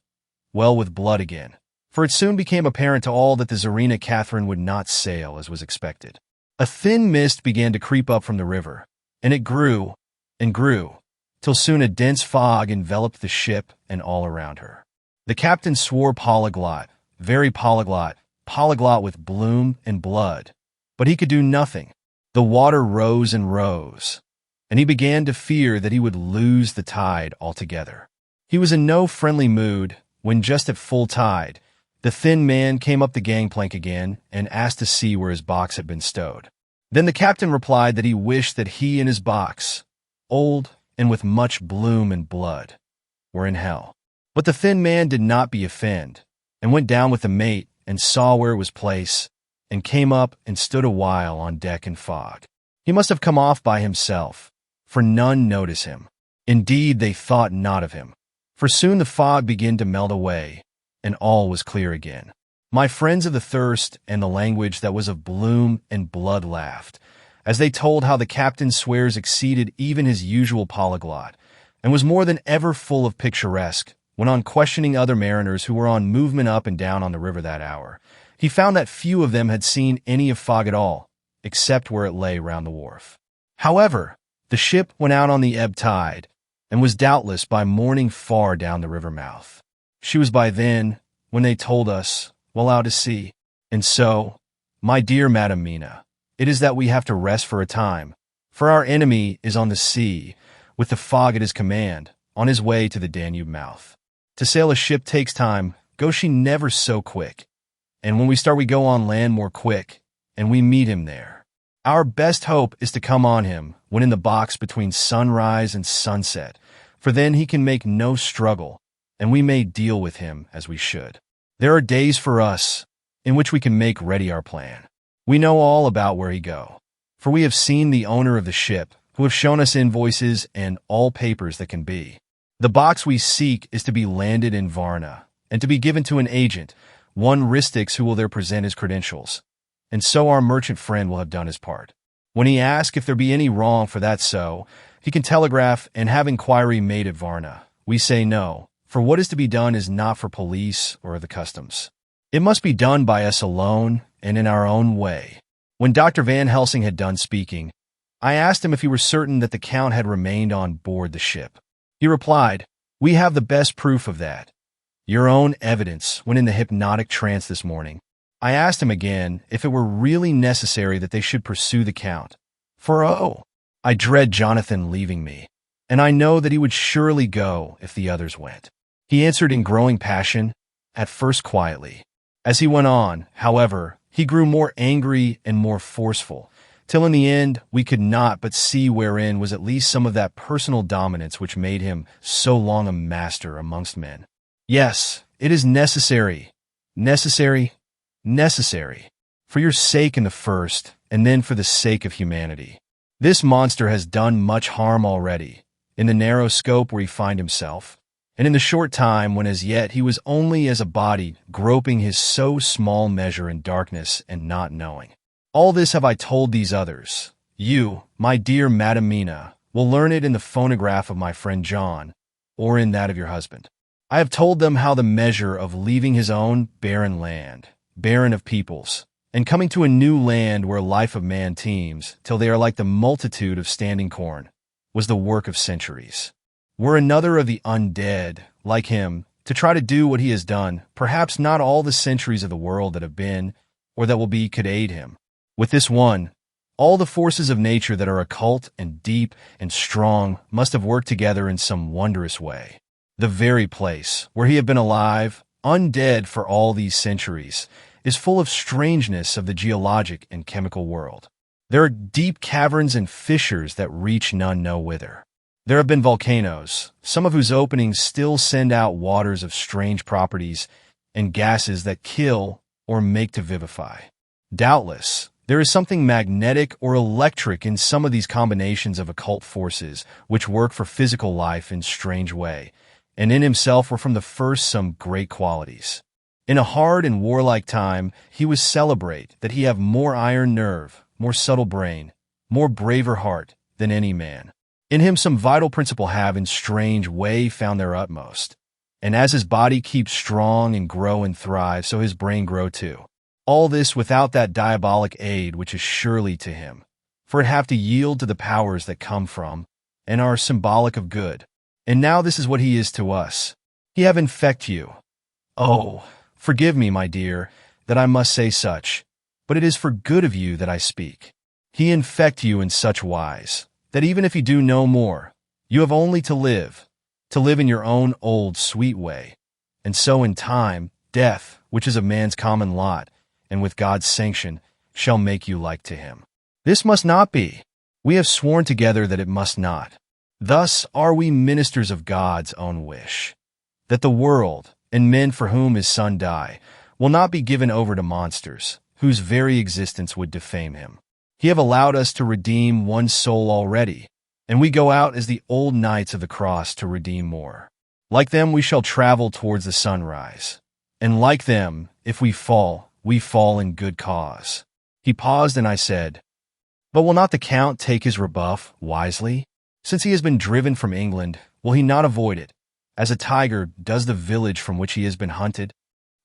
well with blood again. For it soon became apparent to all that the Tsarina Catherine would not sail as was expected. A thin mist began to creep up from the river, and it grew and grew, till soon a dense fog enveloped the ship and all around her. The captain swore polyglot, very polyglot, polyglot with bloom and blood, but he could do nothing. The water rose and rose, and he began to fear that he would lose the tide altogether. He was in no friendly mood when just at full tide, the thin man came up the gangplank again and asked to see where his box had been stowed. Then the captain replied that he wished that he and his box, old and with much bloom and blood, were in hell. But the thin man did not be offended, and went down with the mate, and saw where it was placed, and came up and stood a while on deck in fog. He must have come off by himself, for none noticed him. Indeed, they thought not of him. For soon the fog began to melt away, and all was clear again. My friends of the thirst and the language that was of bloom and blood laughed, as they told how the captain's swears exceeded even his usual polyglot, and was more than ever full of picturesque, when on questioning other mariners who were on movement up and down on the river that hour, he found that few of them had seen any of fog at all, except where it lay round the wharf. However, the ship went out on the ebb tide, and was doubtless by morning far down the river mouth. She was by then, when they told us, well out to sea. And so, my dear Madam Mina, it is that we have to rest for a time, for our enemy is on the sea, with the fog at his command, on his way to the Danube mouth. To sail a ship takes time, go she never so quick. And when we start we go on land more quick, and we meet him there. Our best hope is to come on him when in the box between sunrise and sunset, for then he can make no struggle, and we may deal with him as we should. There are days for us in which we can make ready our plan. We know all about where he go, for we have seen the owner of the ship, who have shown us invoices and all papers that can be. The box we seek is to be landed in Varna, and to be given to an agent, one Ristix, who will there present his credentials. And so our merchant friend will have done his part. When he asks if there be any wrong for that so, he can telegraph and have inquiry made at Varna. We say no, for what is to be done is not for police or the customs. It must be done by us alone and in our own way. When Dr. Van Helsing had done speaking, I asked him if he were certain that the Count had remained on board the ship. He replied, "We have the best proof of that. Your own evidence when in the hypnotic trance this morning." I asked him again if it were really necessary that they should pursue the Count. For I dread Jonathan leaving me, and I know that he would surely go if the others went. He answered in growing passion, at first quietly. As he went on, however, he grew more angry and more forceful, till in the end we could not but see wherein was at least some of that personal dominance which made him so long a master amongst men. Yes, it is necessary, for your sake in the first, and then for the sake of humanity. This monster has done much harm already, in the narrow scope where he find himself, and in the short time when as yet he was only as a body groping his so small measure in darkness and not knowing. All this have I told these others. You, my dear Madam Mina, will learn it in the phonograph of my friend John, or in that of your husband. I have told them how the measure of leaving his own barren land, barren of peoples, and coming to a new land where life of man teems, till they are like the multitude of standing corn, was the work of centuries. Were another of the undead, like him, to try to do what he has done, perhaps not all the centuries of the world that have been, or that will be, could aid him. With this one, all the forces of nature that are occult and deep and strong must have worked together in some wondrous way. The very place where he had been alive, undead for all these centuries, is full of strangeness of the geologic and chemical world. There are deep caverns and fissures that reach none know whither. There have been volcanoes, some of whose openings still send out waters of strange properties and gases that kill or make to vivify. Doubtless, there is something magnetic or electric in some of these combinations of occult forces which work for physical life in strange way, and in himself were from the first some great qualities. In a hard and warlike time, he was celebrate that he have more iron nerve, more subtle brain, more braver heart than any man. In him some vital principle have in strange way found their utmost. And as his body keeps strong and grow and thrive, so his brain grow too. All this without that diabolic aid which is surely to him, for it have to yield to the powers that come from, and are symbolic of good. And now this is what he is to us. He have infect you. Oh, forgive me, my dear, that I must say such, but it is for good of you that I speak. He infect you in such wise, that even if you do no more, you have only to live in your own old sweet way, and so in time, death, which is a man's common lot, and with God's sanction, shall make you like to him. This must not be. We have sworn together that it must not. Thus are we ministers of God's own wish, that the world, and men for whom his Son died, will not be given over to monsters, whose very existence would defame him. He have allowed us to redeem one soul already, and we go out as the old knights of the cross to redeem more. Like them we shall travel towards the sunrise, and like them, if we fall in good cause. He paused, and I said, But will not the Count take his rebuff wisely? Since he has been driven from England, will he not avoid it, as a tiger does the village from which he has been hunted?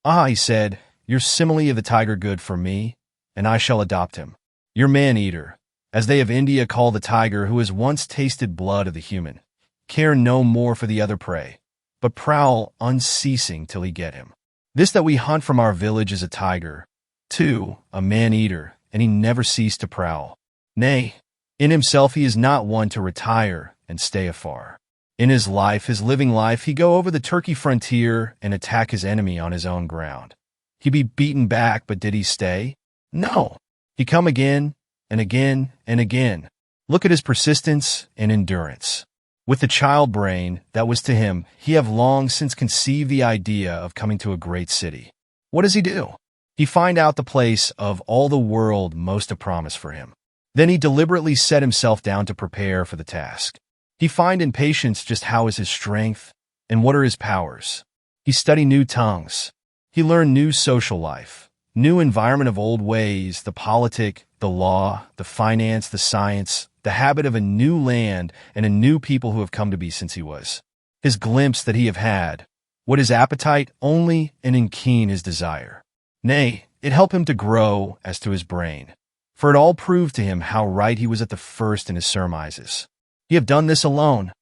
Ah, he said, your simile of the tiger good for me, and I shall adopt him. Your man-eater, as they of India call the tiger who has once tasted blood of the human, care no more for the other prey, but prowl unceasing till he get him. This that we hunt from our village is a tiger, too, a man-eater, and he never ceased to prowl. Nay, in himself he is not one to retire and stay afar. In his life, his living life, he go over the Turkey frontier and attack his enemy on his own ground. He be beaten back, but did he stay? No. He come again, and again, and again. Look at his persistence and endurance. With the child brain that was to him, he have long since conceived the idea of coming to a great city. What does he do? He find out the place of all the world most a promise for him. Then he deliberately set himself down to prepare for the task. He find in patience just how is his strength and what are his powers. He study new tongues. He learn new social life, new environment of old ways, the politic, the law, the finance, the science, the habit of a new land and a new people who have come to be since he was. His glimpse that he have had, what his appetite only and in keen his desire. Nay, it helped him to grow as to his brain, for it all proved to him how right he was at the first in his surmises. He have done this alone,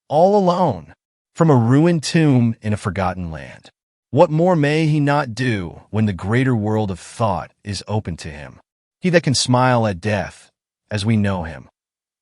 all alone, from a ruined tomb in a forgotten land. What more may he not do when the greater world of thought is open to him? He that can smile at death, as we know him,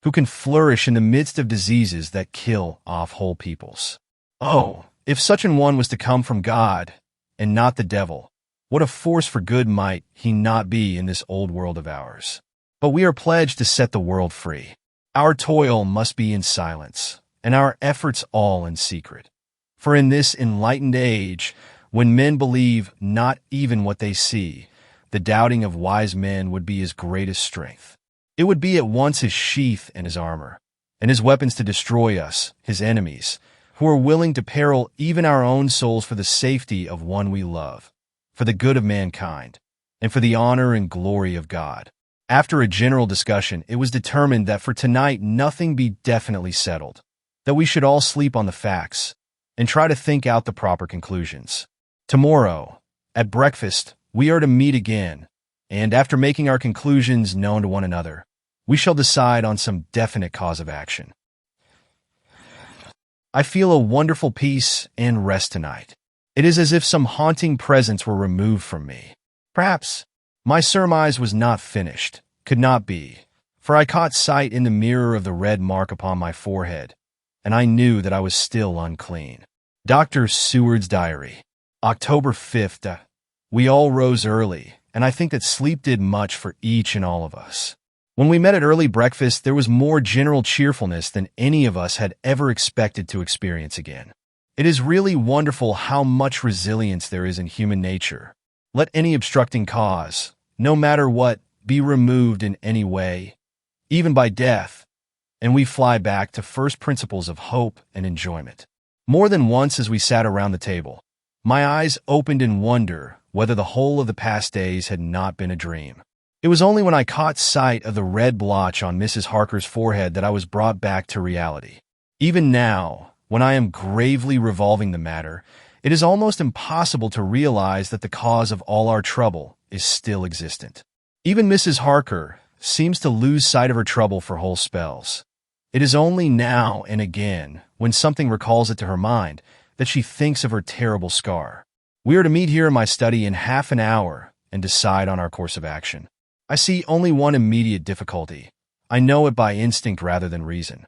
who can flourish in the midst of diseases that kill off whole peoples. Oh, if such an one was to come from God, and not the devil, what a force for good might he not be in this old world of ours. But we are pledged to set the world free. Our toil must be in silence, and our efforts all in secret. For in this enlightened age, when men believe not even what they see, the doubting of wise men would be his greatest strength. It would be at once his sheath and his armor, and his weapons to destroy us, his enemies, who are willing to peril even our own souls for the safety of one we love, for the good of mankind, and for the honor and glory of God. After a general discussion, it was determined that for tonight nothing be definitely settled, that we should all sleep on the facts, and try to think out the proper conclusions. Tomorrow, at breakfast, we are to meet again, and after making our conclusions known to one another, we shall decide on some definite cause of action. I feel a wonderful peace and rest tonight. It is as if some haunting presence were removed from me. Perhaps my surmise was not finished, could not be, for I caught sight in the mirror of the red mark upon my forehead, and I knew that I was still unclean. Dr. Seward's Diary, October 5th. We all rose early, and I think that sleep did much for each and all of us. When we met at early breakfast, there was more general cheerfulness than any of us had ever expected to experience again. It is really wonderful how much resilience there is in human nature. Let any obstructing cause, no matter what, be removed in any way, even by death, and we fly back to first principles of hope and enjoyment. More than once as we sat around the table, my eyes opened in wonder whether the whole of the past days had not been a dream. It was only when I caught sight of the red blotch on Mrs. Harker's forehead that I was brought back to reality. Even now, when I am gravely revolving the matter, it is almost impossible to realize that the cause of all our trouble is still existent. Even Mrs. Harker seems to lose sight of her trouble for whole spells. It is only now and again, when something recalls it to her mind, that she thinks of her terrible scar. We are to meet here in my study in half an hour and decide on our course of action. I see only one immediate difficulty. I know it by instinct rather than reason.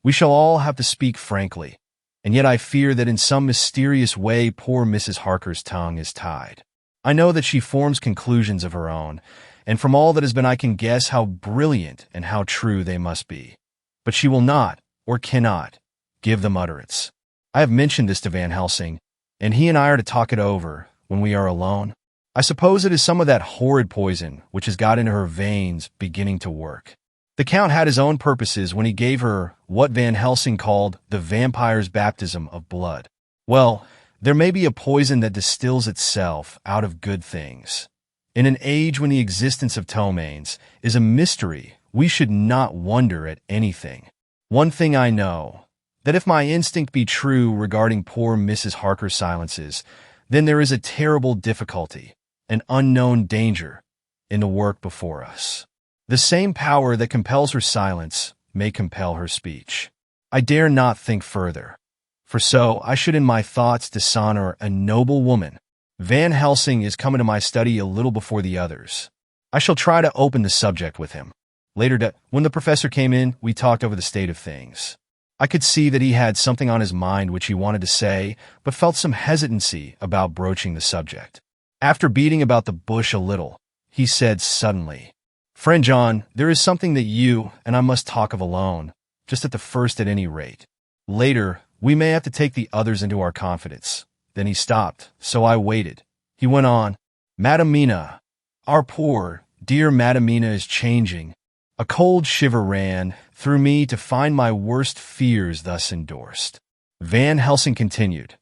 We shall all have to speak frankly, and yet I fear that in some mysterious way poor Mrs. Harker's tongue is tied. I know that she forms conclusions of her own, and from all that has been I can guess how brilliant and how true they must be. But she will not, or cannot, give them utterance. I have mentioned this to Van Helsing, and he and I are to talk it over when we are alone. I suppose it is some of that horrid poison which has got into her veins beginning to work. The Count had his own purposes when he gave her what Van Helsing called the vampire's baptism of blood. Well, there may be a poison that distills itself out of good things. In an age when the existence of ptomaines is a mystery, we should not wonder at anything. One thing I know, that if my instinct be true regarding poor Mrs. Harker's silences, then there is a terrible difficulty, an unknown danger, in the work before us. The same power that compels her silence may compel her speech. I dare not think further, for so I should in my thoughts dishonor a noble woman. Van Helsing is coming to my study a little before the others. I shall try to open the subject with him. Later, when the professor came in, we talked over the state of things. I could see that he had something on his mind which he wanted to say, but felt some hesitancy about broaching the subject. After beating about the bush a little, he said suddenly, "Friend John, there is something that you and I must talk of alone, just at the first at any rate. Later, we may have to take the others into our confidence." Then he stopped, so I waited. He went on, "Madam Mina, our poor, dear Madam Mina is changing." A cold shiver ran through me to find my worst fears thus endorsed. Van Helsing continued,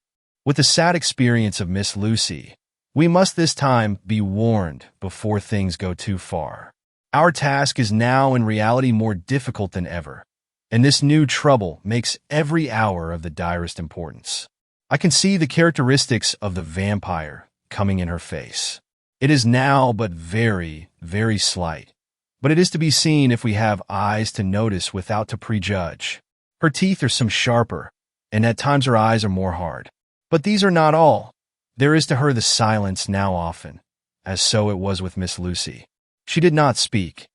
"With the sad experience of Miss Lucy, we must this time be warned before things go too far. Our task is now in reality more difficult than ever, and this new trouble makes every hour of the direst importance." I can see the characteristics of the vampire coming in her face. It is now but very, very slight, but it is to be seen if we have eyes to notice without to prejudge. Her teeth are some sharper, and at times her eyes are more hard. But these are not all. There is to her the silence now often, as so it was with Miss Lucy. She did not speak,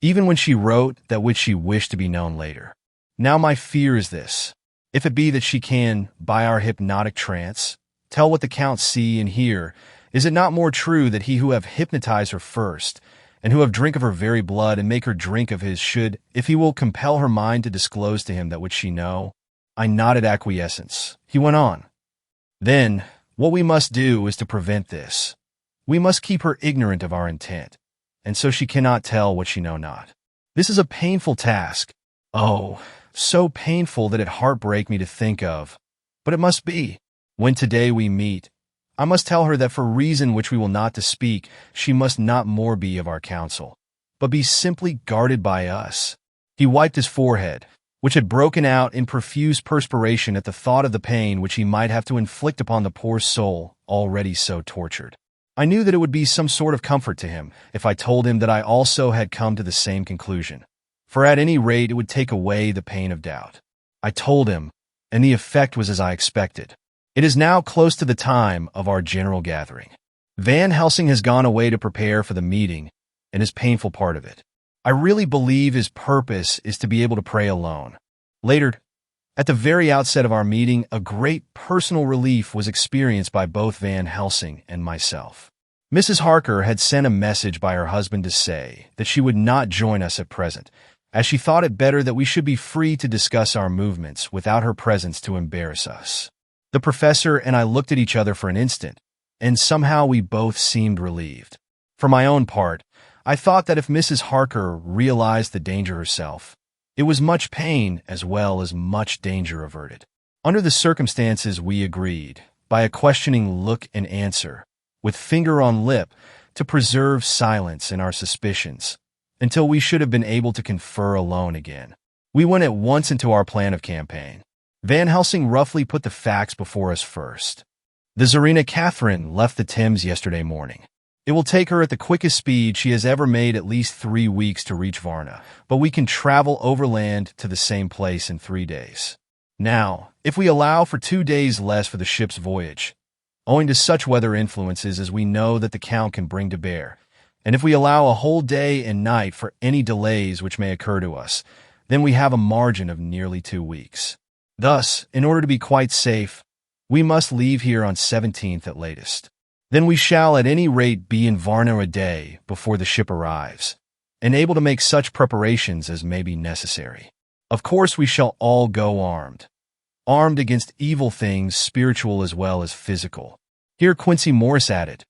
even when she wrote that which she wished to be known later. Now my fear is this. If it be that she can, by our hypnotic trance, tell what the Count see and hear, is it not more true that he who have hypnotized her first, and who have drink of her very blood and make her drink of his should, if he will compel her mind to disclose to him that which she know? I nodded acquiescence. He went on. Then, what we must do is to prevent this. We must keep her ignorant of our intent, and so she cannot tell what she know not. This is a painful task. Oh, so painful that it heartbreak me to think of. But it must be. When today we meet, I must tell her that for reason which we will not to speak, she must not more be of our counsel, but be simply guarded by us. He wiped his forehead, which had broken out in profuse perspiration at the thought of the pain which he might have to inflict upon the poor soul already so tortured. I knew that it would be some sort of comfort to him if I told him that I also had come to the same conclusion, for at any rate it would take away the pain of doubt. I told him, and the effect was as I expected. It is now close to the time of our general gathering. Van Helsing has gone away to prepare for the meeting and his painful part of it. I really believe his purpose is to be able to pray alone. Later, at the very outset of our meeting, a great personal relief was experienced by both Van Helsing and myself. Mrs. Harker had sent a message by her husband to say that she would not join us at present, as she thought it better that we should be free to discuss our movements without her presence to embarrass us. The professor and I looked at each other for an instant, and somehow we both seemed relieved. For my own part, I thought that if Mrs. Harker realized the danger herself, it was much pain as well as much danger averted. Under the circumstances, we agreed, by a questioning look and answer, with finger on lip, to preserve silence in our suspicions, until we should have been able to confer alone again. We went at once into our plan of campaign. Van Helsing roughly put the facts before us first. The Tsarina Catherine left the Thames yesterday morning. It will take her at the quickest speed she has ever made at least 3 weeks to reach Varna, but we can travel overland to the same place in 3 days. Now, if we allow for 2 days less for the ship's voyage, owing to such weather influences as we know that the Count can bring to bear, and if we allow a whole day and night for any delays which may occur to us, then we have a margin of nearly 2 weeks. Thus, in order to be quite safe, we must leave here on 17th at latest. Then we shall at any rate be in Varna a day before the ship arrives, and able to make such preparations as may be necessary. Of course we shall all go armed. Armed against evil things, spiritual as well as physical. Here Quincy Morris added,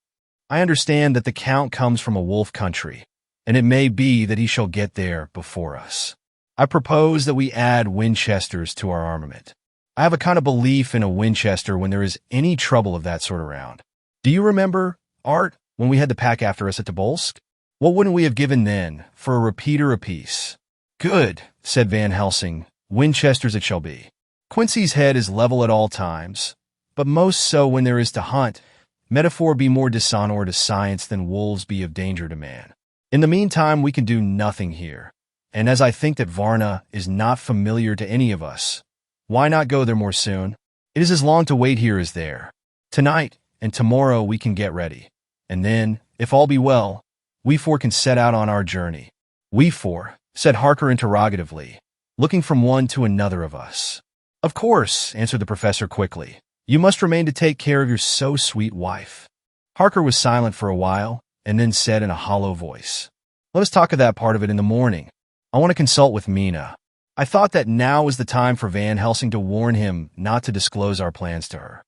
I understand that the Count comes from a wolf country, and it may be that he shall get there before us. I propose that we add Winchesters to our armament. I have a kind of belief in a Winchester when there is any trouble of that sort around. Do you remember, Art, when we had the pack after us at Tobolsk? What wouldn't we have given then for a repeater apiece? Good, said Van Helsing. Winchesters it shall be. Quincy's head is level at all times, but most so when there is to hunt. Metaphor be more dishonor to science than wolves be of danger to man. In the meantime, we can do nothing here. And as I think that Varna is not familiar to any of us, why not go there more soon? It is as long to wait here as there. Tonight and tomorrow we can get ready. And then, if all be well, we four can set out on our journey. We four, said Harker interrogatively, looking from one to another of us. Of course, answered the professor quickly. You must remain to take care of your so sweet wife. Harker was silent for a while, and then said in a hollow voice, Let us talk of that part of it in the morning. I want to consult with Mina. I thought that now was the time for Van Helsing to warn him not to disclose our plans to her.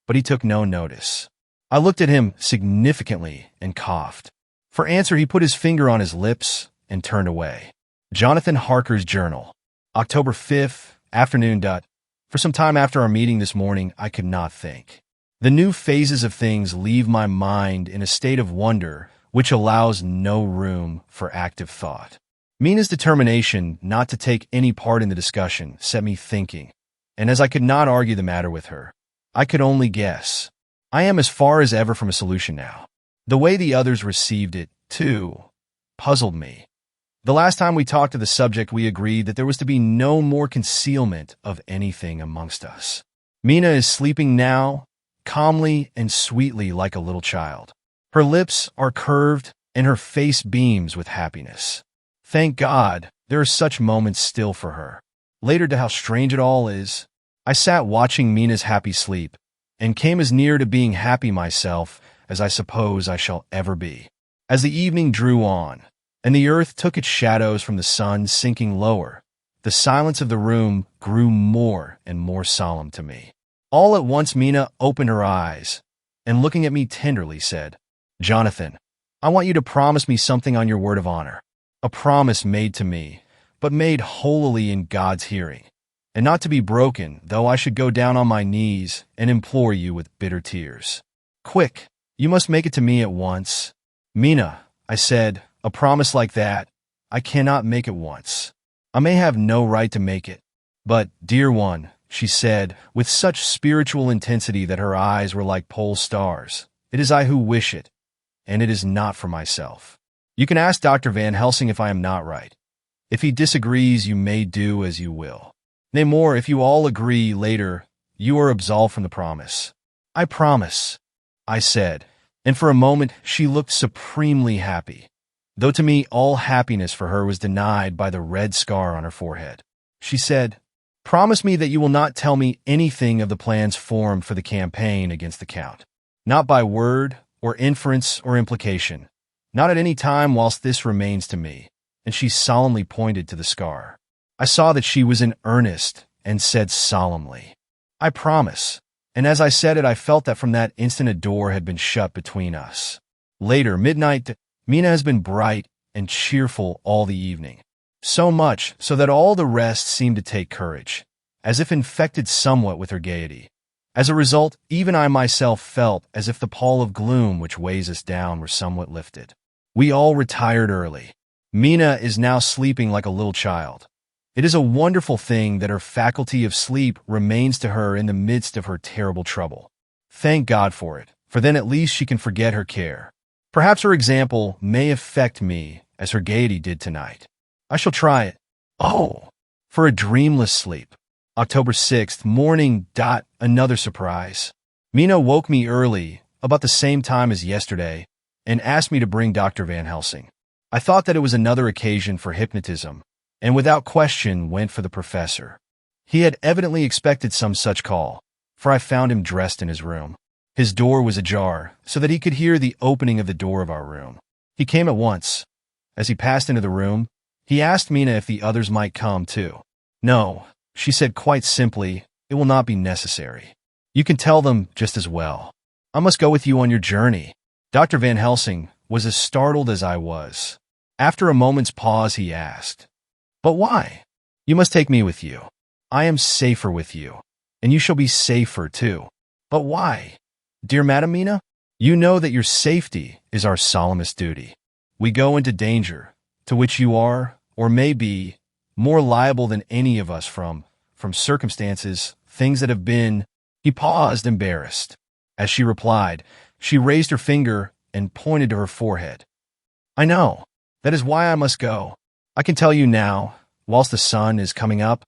But he took no notice. I looked at him significantly and coughed. For answer, he put his finger on his lips and turned away. Jonathan Harker's Journal, October 5th, afternoon. For some time after our meeting this morning, I could not think. The new phases of things leave my mind in a state of wonder which allows no room for active thought. Mina's determination not to take any part in the discussion set me thinking, and as I could not argue the matter with her, I could only guess. I am as far as ever from a solution now. The way the others received it, too, puzzled me. The last time we talked of the subject, we agreed that there was to be no more concealment of anything amongst us. Mina is sleeping now, calmly and sweetly like a little child. Her lips are curved and her face beams with happiness. Thank God, there are such moments still for her. Later to how strange it all is, I sat watching Mina's happy sleep and came as near to being happy myself as I suppose I shall ever be. As the evening drew on, and the earth took its shadows from the sun sinking lower, the silence of the room grew more and more solemn to me. All at once Mina opened her eyes, and looking at me tenderly said, Jonathan, I want you to promise me something on your word of honor. A promise made to me, but made holily in God's hearing, and not to be broken, though I should go down on my knees and implore you with bitter tears. Quick, you must make it to me at once. Mina, I said, a promise like that, I cannot make at once. I may have no right to make it. But, dear one, she said, with such spiritual intensity that her eyes were like pole stars, it is I who wish it, and it is not for myself. You can ask Dr. Van Helsing if I am not right. If he disagrees, you may do as you will. Nay more, if you all agree later, you are absolved from the promise. I promise, I said, and for a moment she looked supremely happy, though to me all happiness for her was denied by the red scar on her forehead. She said, Promise me that you will not tell me anything of the plans formed for the campaign against the Count, not by word or inference or implication, not at any time whilst this remains to me. And she solemnly pointed to the scar. I saw that she was in earnest and said solemnly, I promise. And as I said it, I felt that from that instant a door had been shut between us. Later, midnight, Mina has been bright and cheerful all the evening. So much so that all the rest seemed to take courage, as if infected somewhat with her gaiety. As a result, even I myself felt as if the pall of gloom which weighs us down were somewhat lifted. We all retired early. Mina is now sleeping like a little child. It is a wonderful thing that her faculty of sleep remains to her in the midst of her terrible trouble. Thank God for it, for then at least she can forget her care. Perhaps her example may affect me as her gaiety did tonight. I shall try it. Oh, for a dreamless sleep. October 6th, morning. Another surprise. Mina woke me early, about the same time as yesterday, and asked me to bring Dr. Van Helsing. I thought that it was another occasion for hypnotism, and without question went for the professor. He had evidently expected some such call, for I found him dressed in his room. His door was ajar, so that he could hear the opening of the door of our room. He came at once. As he passed into the room, he asked Mina if the others might come too. No, she said quite simply, it will not be necessary. You can tell them just as well. I must go with you on your journey. Dr. Van Helsing was as startled as I was. After a moment's pause, he asked, "But why? You must take me with you. I am safer with you, and you shall be safer too." "But why? Dear Madam Mina, you know that your safety is our solemnest duty. We go into danger, to which you are, or may be, more liable than any of us from circumstances, things that have been." He paused, embarrassed. As she replied, she raised her finger and pointed to her forehead. "I know. That is why I must go. I can tell you now, whilst the sun is coming up,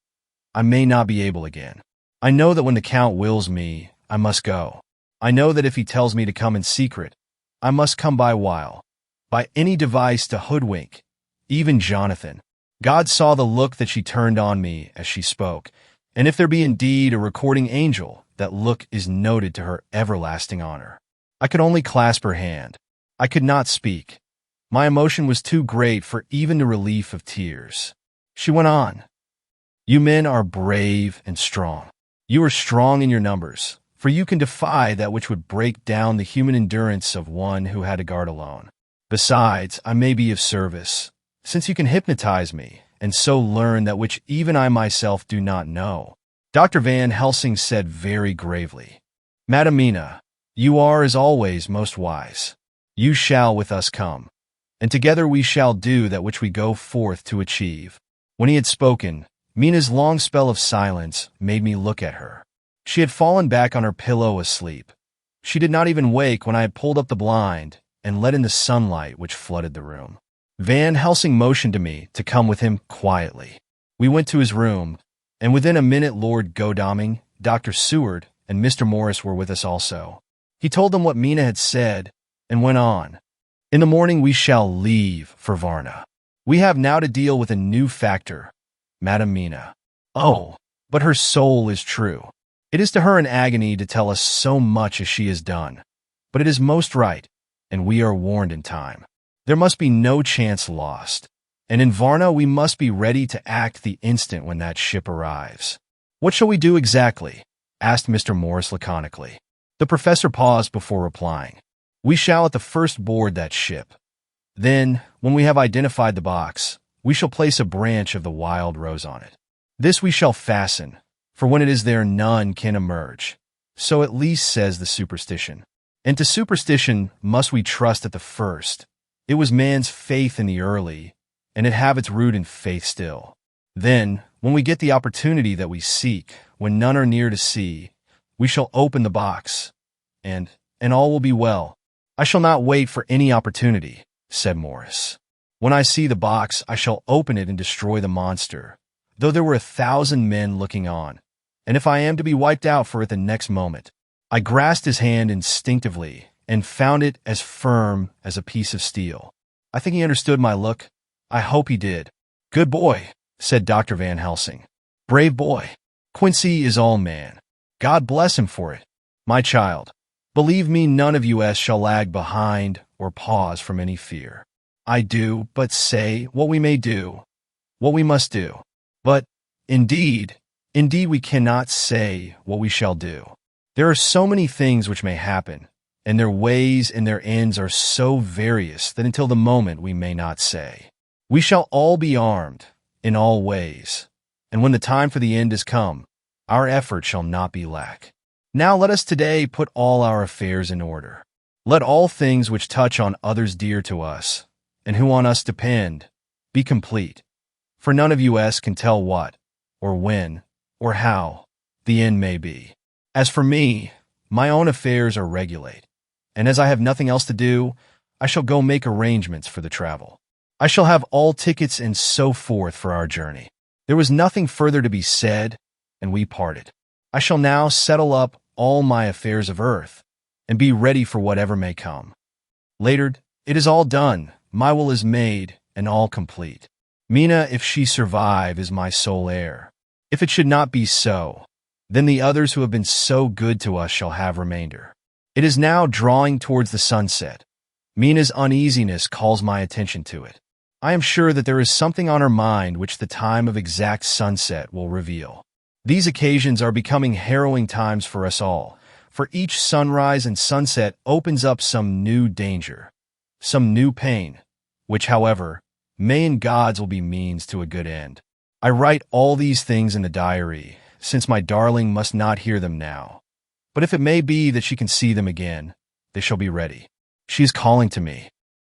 I may not be able again. I know that when the Count wills me, I must go. I know that if he tells me to come in secret, I must come by any device to hoodwink, even Jonathan." God saw the look that she turned on me as she spoke, and if there be indeed a recording angel, that look is noted to her everlasting honor. I could only clasp her hand. I could not speak. My emotion was too great for even the relief of tears. She went on, "You men are brave and strong. You are strong in your numbers, for you can defy that which would break down the human endurance of one who had to guard alone. Besides, I may be of service, since you can hypnotize me, and so learn that which even I myself do not know." Dr. Van Helsing said very gravely, "Madam Mina, you are, as always, most wise. You shall with us come, and together we shall do that which we go forth to achieve." When he had spoken, Mina's long spell of silence made me look at her. She had fallen back on her pillow asleep. She did not even wake when I had pulled up the blind and let in the sunlight which flooded the room. Van Helsing motioned to me to come with him quietly. We went to his room, and within a minute Lord Godalming, Dr. Seward, and Mr. Morris were with us also. He told them what Mina had said, and went on. "In the morning we shall leave for Varna. We have now to deal with a new factor, Madam Mina. Oh, but her soul is true. It is to her an agony to tell us so much as she has done, but it is most right, and we are warned in time. There must be no chance lost, and in Varna we must be ready to act the instant when that ship arrives." "What shall we do exactly?" asked Mr. Morris laconically. The professor paused before replying. "We shall at the first board that ship. Then, when we have identified the box, we shall place a branch of the wild rose on it. This we shall fasten, for when it is there none can emerge. So at least says the superstition. And to superstition must we trust at the first. It was man's faith in the early, and it have its root in faith still. Then, when we get the opportunity that we seek, when none are near to see, we shall open the box, and all will be well." "I shall not wait for any opportunity," said Morris. "When I see the box, I shall open it and destroy the monster, though there were 1,000 men looking on, and if I am to be wiped out for it the next moment." I grasped his hand instinctively and found it as firm as a piece of steel. I think he understood my look. I hope he did. "Good boy," said Dr. Van Helsing. "Brave boy. Quincy is all man. God bless him for it. My child, believe me, none of us shall lag behind or pause from any fear. I do but say what we may do, what we must do. But, indeed, we cannot say what we shall do. There are so many things which may happen, and their ways and their ends are so various that until the moment we may not say. We shall all be armed, in all ways, and when the time for the end is come, our effort shall not be lack. Now let us today put all our affairs in order. Let all things which touch on others dear to us, and who on us depend, be complete, for none of us can tell what, or when, or how, the end may be. As for me, my own affairs are regulate, and as I have nothing else to do, I shall go make arrangements for the travel. I shall have all tickets and so forth for our journey." There was nothing further to be said, and we parted. I shall now settle up all my affairs of earth, and be ready for whatever may come. Later, it is all done, my will is made, and all complete. Mina, if she survive, is my sole heir. If it should not be so, then the others who have been so good to us shall have remainder. It is now drawing towards the sunset. Mina's uneasiness calls my attention to it. I am sure that there is something on her mind which the time of exact sunset will reveal. These occasions are becoming harrowing times for us all, for each sunrise and sunset opens up some new danger, some new pain, which, however, may in God's will be means to a good end. I write all these things in the diary, since my darling must not hear them now. But if it may be that she can see them again, they shall be ready. She is calling to me.